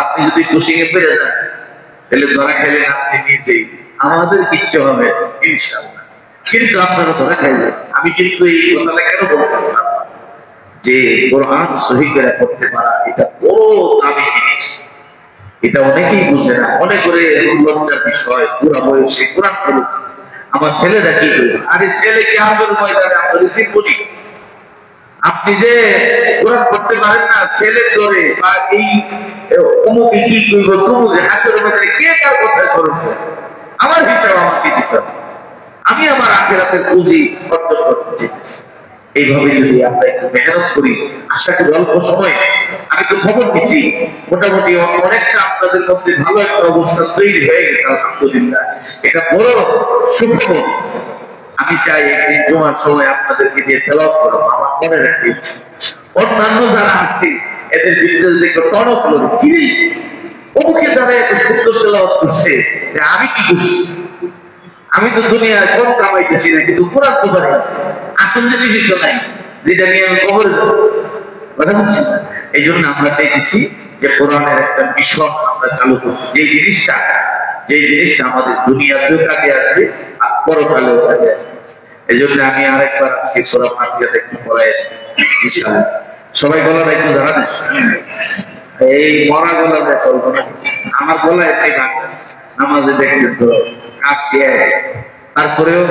আপনি যদি কোচিং এ পেরে যান তাহলে ধরা খেলেন আপনি নিজেই, আমাদের কিচ্ছু হবে ইনশাআল্লাহ। কিন্তু আপনারা ধরা খাইলেন। আমি কিন্তু এই কথাটা কেন বললাম যে কোরআন সহি করে পড়তে পারা এটা বড় দামি জিনিস, এটা অনেকেই বুঝে না, মনে করে লজ্জার বিষয়। পুরা বয়সে কোরআন পড়েছে, আমার ছেলেরা কি করবে? আরে ছেলে কি আমাদের ময়দানে আমরা রিসিভ করি? আপনি যে কোরআন পড়তে পারেন না, ছেলে ধরে বা এই অমুকে কি করব তমুকে হাসের মধ্যে কে কার কথা স্মরণ করে? আমার হিসাব আমাকে দিতে হবে, আমি আমার আখিরাতের পুঁজি অর্জন করতে চেয়েছি। এইভাবে যদি আমরা একটু মেহনত করি, আশা করি অল্প সময়, আমি তো খবর নিচ্ছি মোটামুটি অনেকটা আপনাদের মধ্যে ভালো একটা অবস্থা তৈরি হয়ে গেছে আলহামদুলিল্লাহ, এটা বড় সুখবর। আমি চাই একদিন জুমার সময় আপনাদেরকে দিয়ে তেলাওয়াত করব, আমার মনে রাখতে ইচ্ছে। অন্যান্য যারা আছে এদের ভিতরে দেখো টনক লড়ে কি ওকে যারা এত সুন্দর তেলাওয়াত করছে, আমি কি করছি? আমি তো দুনিয়ায় কম কামাইতেছি না, কিন্তু কোরআন তো পারি, আসল জিনিস তো নাই যেটা নিয়ে আমি কবরে যাবো, কথা বুঝছি। এই জন্য আমরা চাইতেছি যে কোরআনের একটা মিশন আমরা চালু করি, যে জিনিসটা আমাদের দুনিয়াতেও কাজে আসবে আর পরকালেও কাজে আসবে। এই জন্য আমি আরেকবার আজকে সূরা ফাতিহা একটু পড়াই ইনশাআল্লাহ। সবাই গলাটা একটু ধরা দেন, এই মরা গলাটা চলবো না, আমার গলা এটাই বাংলা। নামাজে দেখছেন তো কাশিয়া, তারপরেও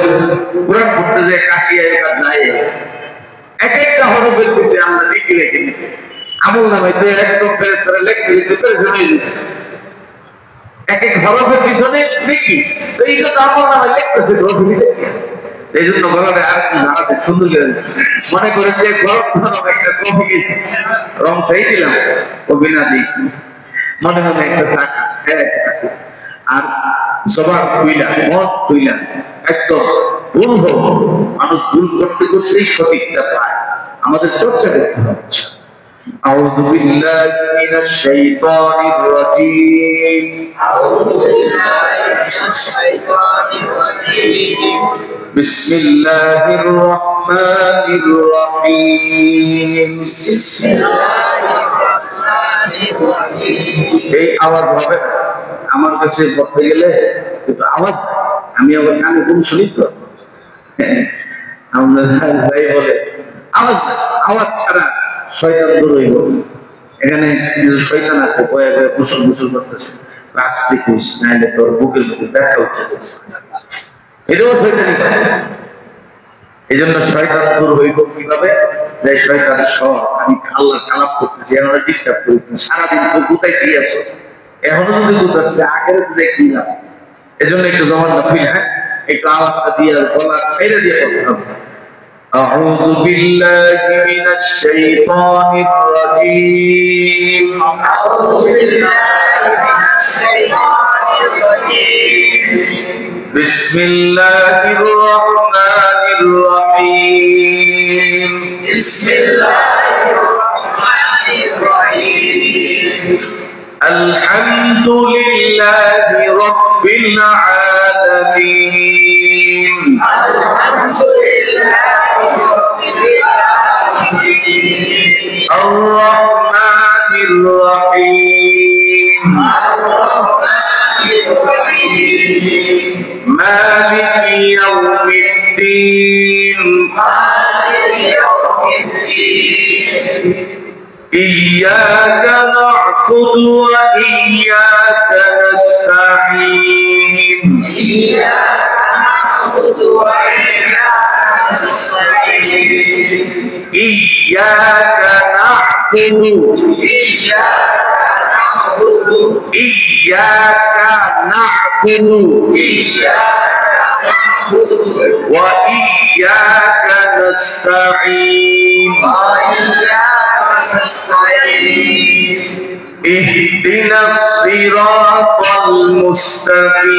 কোরআন পড়তে যে কাশিয়া এটা যায়, এক একটা হরফের পিছনে আমরা লিখে রেখে দিচ্ছি। আমল নামে তো একদম ফেরেশতারা লিখতে লিখতে পেরেশান হয়ে যাচ্ছে, এক এক হরফের পিছনে লিখি, তো এইটা তো আমল নামে লিখতেছে। এই জন্য গলাটা আর একটু জানাতে সুন্দর করে মনে করেন যে গরম একটা কফি গেছি, রং সেই দিলাম কফি না দিই, মনে মনে একটা চাকা আর সবার তুইলা মত তুইলা একদম ভুল হোক, মানুষ ভুল করতে করতেই সঠিকটা পায়। আমাদের চর্চা করতে হবে। আউযু বিল্লাহি মিনাশ শাইতানির রাজীম। আউযু বিল্লাহি মিনাশ শাইতানির রাজীম। বিসমিল্লাহির রহমানির রহিম। বিসমিল্লাহির রহমানির রহিম। এই আওয়াজ হবে না আমার কাছে পড়তে গেলে, কিন্তু আওয়াজ আমি আবার কানে কোন শুনি তো আমাদের ভাই বলে আওয়াজ ছাড়া শয়তান দূর হইব। এখানে শয়তান আছে বয়ে বয়ে গোসল গোসল করতেছে, আসতে কইস নাইলে তোর বুকের মধ্যে ব্যথা উঠতেছে, এটাও শয়তানি করে। এই জন্য শয়তান দূর হইব কিভাবে? যে শয়তান সব আমি আল্লাহ কালাম করতেছি, এখন ডিস্টার্ব করিস না, সারাদিন তো কোথায় দিয়ে আসো, এখনো যদি কোথাচ্ছে আগের যে কি না। এই জন্য একটু জমানটা ফিল, হ্যাঁ একটু আওয়াজটা দিয়ে গলা ছেড়ে দিয়ে করতে হবে। أعوذ بالله من الشيطان الرجيم. أعوذ بالله من الشيطان الرجيم. بسم الله الرحمن الرحيم. بسم الله الرحمن الرحيم. الحمد لله رب العالمين. الحمد لله رب العالمين. الرحمن الرحيم. الرحمن الرحيم. مالك يوم الدين إياك نعبد وإياك نستعين إياك نعبد وإياك نستعين اهدنا الصراط المستقيم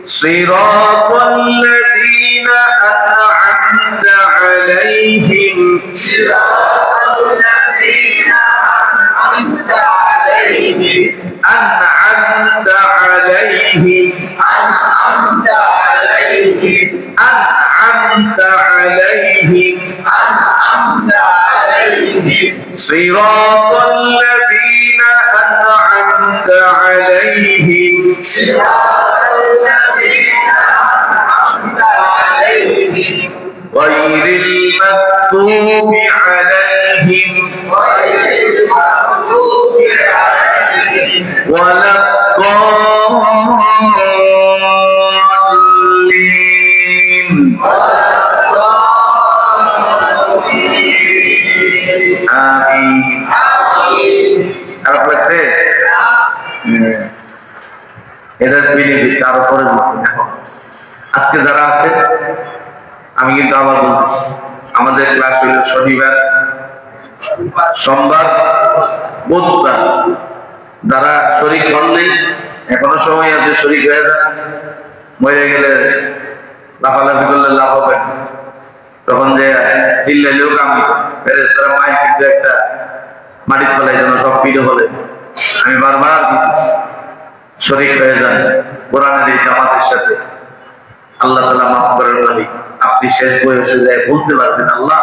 صراط الذين أنعمت عليهم أنعمت عليهم صراط الذين أنعمت عليهم غير المغضوب عليهم ولا الضالين آمين খারাপ লাগছে এদের বিলিভি তার উপরে দেখো আজকে যারা আছে আমি কিন্তু আবার বলতেছি আমাদের ক্লাস হইল শনিবার সোমবার বুধবার যারা শরীক হননি এখনো সময় আছে শরীক হয়ে যান মরে গেলে লাফালাফি করলে লাভ হবে তখন যে চিল্লাইলেও কাম ফেরেশতারা মাই কিন্তু একটা মাটির ফেলাই যেন সব পিঠে বলে আমি বারবার দিতেছি শরীক হয়ে যান কোরআনের এই জামাতের সাথে আল্লাহ তাআলা মাফ করার মালি আপনি শেষ বয়সে যায় বলতে পারবেন আল্লাহ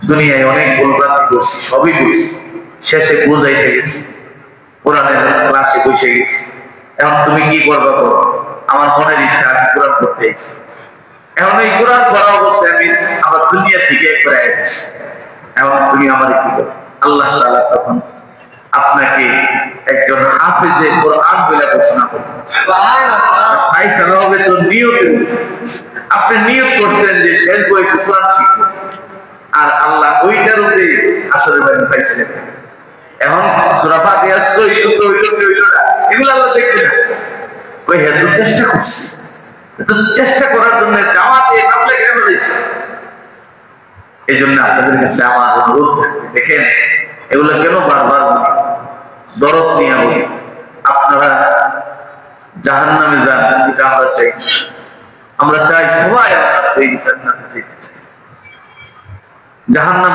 দুনিয়ায় অনেক ভুলভ্রান্তি করছি সবই করছি শেষে বুঝাই এসে গেছি কোরআনের ক্লাসে বসে গেছি এখন তুমি কি করবা করো আমার মনের ইচ্ছা আমি কোরআন পড়তে এসেছি এখন এই কোরআন পড়া অবস্থায় আমি আমার দুনিয়া থেকে একবারে আসছি এখন তুমি আমার কি করো আল্লাহ তাআলা তখন আপনাকে একজন হাফেজে কোরআন বলে ঘোষণা করবেন সুবহানাল্লাহ হবে তো নিয়ত আপনি নিয়ত করছেন যে শেষ বয়সে কোরআন শিখব আর আল্লাহ ওইটার উপরে আসলে পাইছেন এখন সূরা ফাতিহা সই শুদ্ধ হইল না এগুলো আল্লাহ দেখবে না ওই হেতু চেষ্টা করছে চেষ্টা করার জন্য জামাতে নামলে কেন রয়েছে এই জন্য আপনাদের কাছে আমার অনুরোধ থাকবে দেখেন এগুলো কেন বারবার দরদ নিয়ে বলি আপনারা জাহান্নামে যান এটা আমরা চাই আমরা চাই সবাই এই জান্নাতে যেতে জাহান্নাম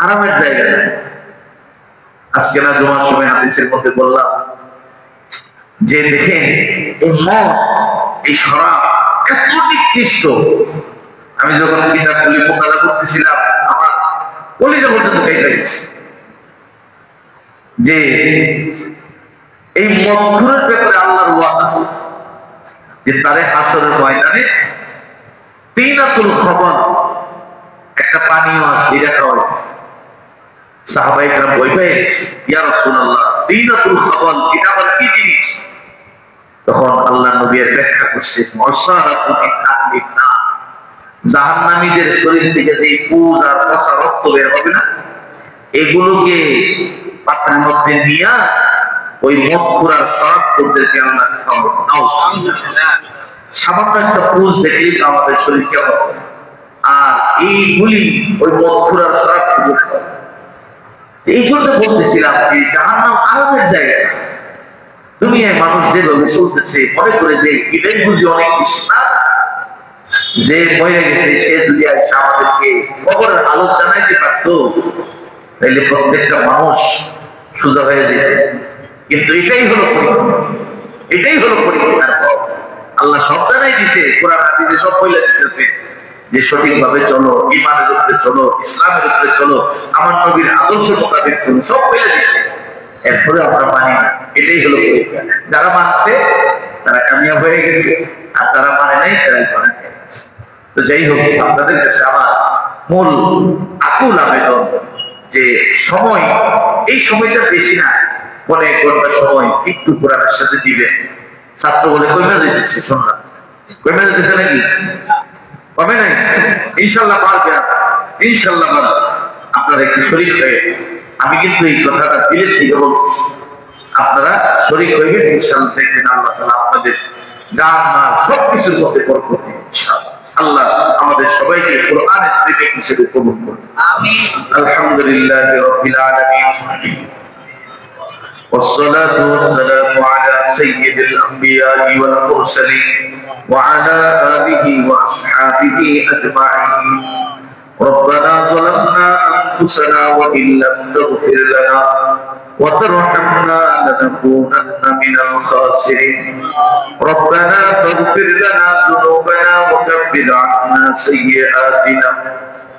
আরামের জায়গা নয় আজকে না জুমার সময় হাদিসের মধ্যে বললাম যে দেখেন এই মদ এই শরাব এত নিকৃষ্ট আমি যখন কিতাবগুলি মোতালা করতেছিলাম আমার কলিজা পর্যন্ত কেটে গেছে যে এই মদখুরের ব্যাপারে আল্লাহর ওয়াদা যে তারে হাসরের ময়দানে তিনাতুল খবর একটা পানীয় আছে এটা খাওয়াই সাহাবায়ে কেরাম বই পেয়ে ইয়া রাসূলুল্লাহ তিনাতুল খবর এটা আবার কি জিনিস তখন আল্লাহ নবী এর ব্যাখ্যা করছে মুসারাতু মিন আহলিন নার জাহান্নামীদের শরীর থেকে যে পুজ আর পচা রক্ত বের হবে না এগুলোকে পাত্রের মধ্যে নিয়ে ওই মদখুরার শরাবখোরদেরকে আল্লাহ খাওয়াবে নাউজুবিল্লাহ সামান্য একটা পুজ দেখলেই তো আমাদের শরীর কেমন আর এইগুলি ওই মদখুরার শরাবখোরদের খাওয়াবে এই জন্য বলতেছিলাম যে জাহান্নাম আরামের জায়গা দুনিয়ায় মানুষ যেভাবে চলতেছে মনে করে যে এটাই বুঝি অনেক কিছু না যে মরে গেছে সে যদি আইসা আমাদেরকে কবরের আলোক জানাইতে পারতো তাহলে প্রত্যেকটা মানুষ সোজা হয়ে যেত কিন্তু এটাই হলো পরীক্ষার পথ আল্লাহ সব জানাই দিছে কোরআন হাদিসে সব বলে দিতেছে যে সঠিকভাবে চলো ঈমানের উপরে চলো ইসলামের উপরে চলো আমার নবীর আদর্শ মোতাবেক চলো সব বলে দিছে এরপরে আমরা মানি না এটাই হলো পরীক্ষা। যারা মানছে তারা কামিয়াব হয়ে গেছে, আর যারা মানে নাই তারা ধরা গেছে। তো যাই হোক, আপনাদের কাছে আমার মূল আকুল আবেদন যে সময়, এই সময়টা বেশি না, পরে ঘন্টা সময় একটু কোরআনের সাথে দিবেন। ছাত্র বলে কইমা দিতেছে, শুনলাম কইমা দিতেছে নাকি? পাবে নাই? ইনশাল্লাহ পারবে, ইনশাল্লাহ পারবে। আপনারা একটু শরীর হয়ে, আমি কিন্তু এই কথাটা দিলের থেকে বলছি, আপনারা শরীর হইবেন, ইনশাল্লাহ দেখবেন আল্লাহ তাআলা আপনাদের জান মাল সবকিছুর মধ্যে বরকত দিবেন ইনশাআল্লাহ। আল্লাহ আমাদের সবাইকে কোরআনের প্রেমিক হিসেবে কবুল করুন, আমিন। আলহামদুলিল্লাহি রাব্বিল আলামিন, والصلاة والسلام على سيد الأنبياء والمرسلين وعلى آله وأصحابه أجمعين. ربنا ظلمنا أنفسنا وإن لم تغفر لنا وترحمنا لنكونن من الخاسرين. ربنا فاغفر لنا ذنوبنا وكفر عنا سيئاتنا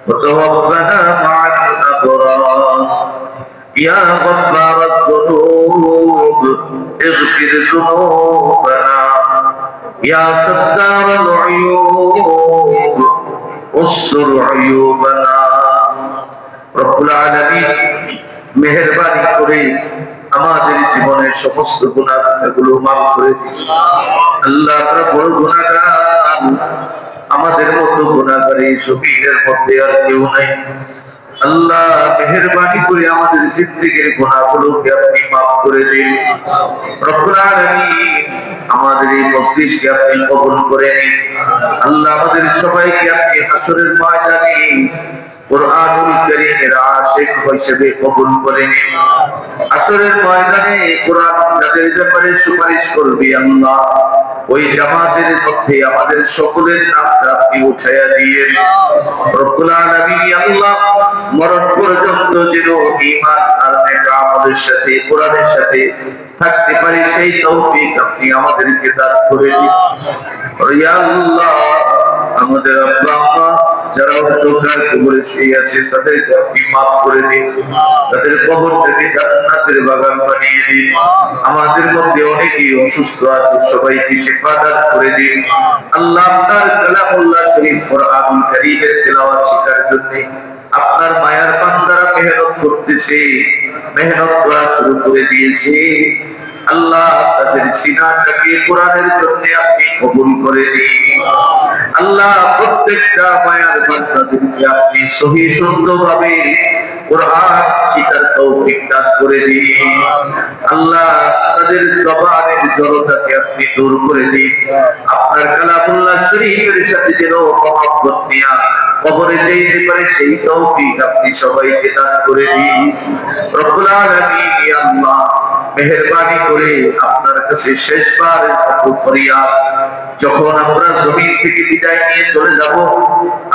وتوفنا مع الأبرار. يا غفار الذنوب اغفر ذنوبنا، يا ستار العيوب استر عيوبنا. رب العالمين মেহেরবানি করে আমাদের জীবনের সমস্ত গুনাহগুলো মাফ করে দিন আল্লাহ। আমরা বড় গুনাহগার, আমাদের মতো গুনাহগারী জমিনের মধ্যে আর কেউ নাই আল্লাহ। মেহেরবানি করে আমাদের জিন্দেগীর গুনাহগুলোকে আপনি মাফ করে দিন রব্বুল আলামিন। আমাদের এই মজলিসকে আপনি কবুল করে নিন আল্লাহ। আমাদের সবাইকে আপনি হাসরের ময়দানে কুরআনুল কারীমের আশিক হিসেবে কবুল করে নিন। হাসরের ময়দানে কুরআন যাদের ব্যাপারে সুপারিশ করবে আল্লাহ, ওই জামাতের মধ্যে আমাদের সকলের নামটা আপনি উঠাইয়া দিয়েন রব্বুল আলামিন। আল্লাহ মরণ পর্যন্ত যেন ঈমান আর নেক আমলের সাথে কোরআনের সাথে থাকতে পারি, সেই তৌফিক আপনি আমাদেরকে দান করে দিন ইয়া আল্লাহ। আমাদের আব্বা আম্মা যারা অন্ধকার কবরে শুয়ে আছে তাদেরকে আপনি মাফ করে দিন, তাদের কবরটাকে জান্নাতের বাগান বানিয়ে দিন। আমাদের মধ্যে অনেকেই অসুস্থ আছে, সবাইকে শিফা দান করে দিন আল্লাহ। আপনার কালামুল্লাহ শরীফ কুরআনুল কারীমের তেলাওয়াত শেখার জন্য আপনার মায়ার বান্দারা মেহনত করতেছে, মেহনত করা শুরু করে দিয়েছে আল্লাহ। তাদের সিনাটাকে কোরআনের জন্য আপনি কবুল করে দিন আল্লাহ। প্রত্যেকটা মায়ার বান্দাদেরকে আপনি সহি সুন্দরভাবে কোরআন শিখার তৌফিক দান করে দিন আল্লাহ। তাদের জবানের জড়তাকে আপনি দূর করে দিন। আপনার কালামুল্লাহ শরীফের সাথে যেন মহব্বত নিয়ে কবরে যেতে পারে সেই তৌফিক আপনি সবাইকে দান করে দিন রব্বুল আলামিন। আল্লাহ মেহেরবানি করে আপনার কাছে শেষবারের মতো ফরিয়াদ, যখন আমরা জমিন থেকে বিদায় নিয়ে চলে যাব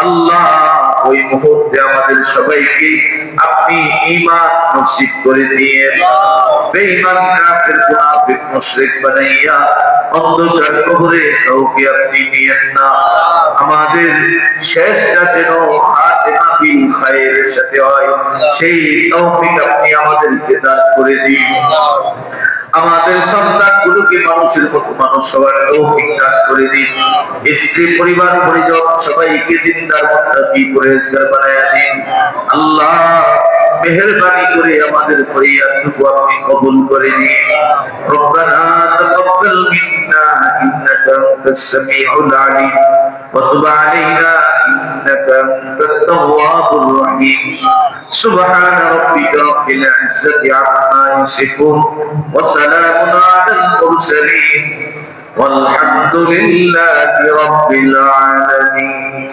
আল্লাহ, ওই মুহূর্তে আমাদের সবাইকে আপনি ঈমান নসিব করে দিয়েন। বেঈমান কাফের মুনাফিক মুশরিক বানাইয়া অন্ধকার কবরে কাউকে আপনি নিয়েন না। আমাদের শেষটা যেন খাতিমা বিল খায়রের সাথে হয়, সেই তৌফিক আপনি আমাদেরকে দান করে দিন। আমাদের সন্তানগুলোকে মানুষের মতো মানুষ হওয়ার তৌফিক দান করে দিন। স্ত্রী পরিবার পরিজন সবাইকে দিনদার মুত্তাকি পরহেজগার বানায়া দিন আল্লাহ। মেহেরবানি করে আমাদের ফরিয়াদটুকু আপনি কবুল করে নিন। রব্বানা তাকাব্বাল মিন্না ইন্নাকা আনতাস সামিউল আলিম ওয়া তুব আলাইনা ইন্নাকা আনতাত তাওয়াবুর রহিম। সুবহানা রাব্বিকা রাব্বিল ইজ্জাতি আম্মা ইয়াসিফুন ওয়া সালামুন আলাল মুরসালিন ওয়ালহামদুলিল্লাহি রাব্বিল আলামিন।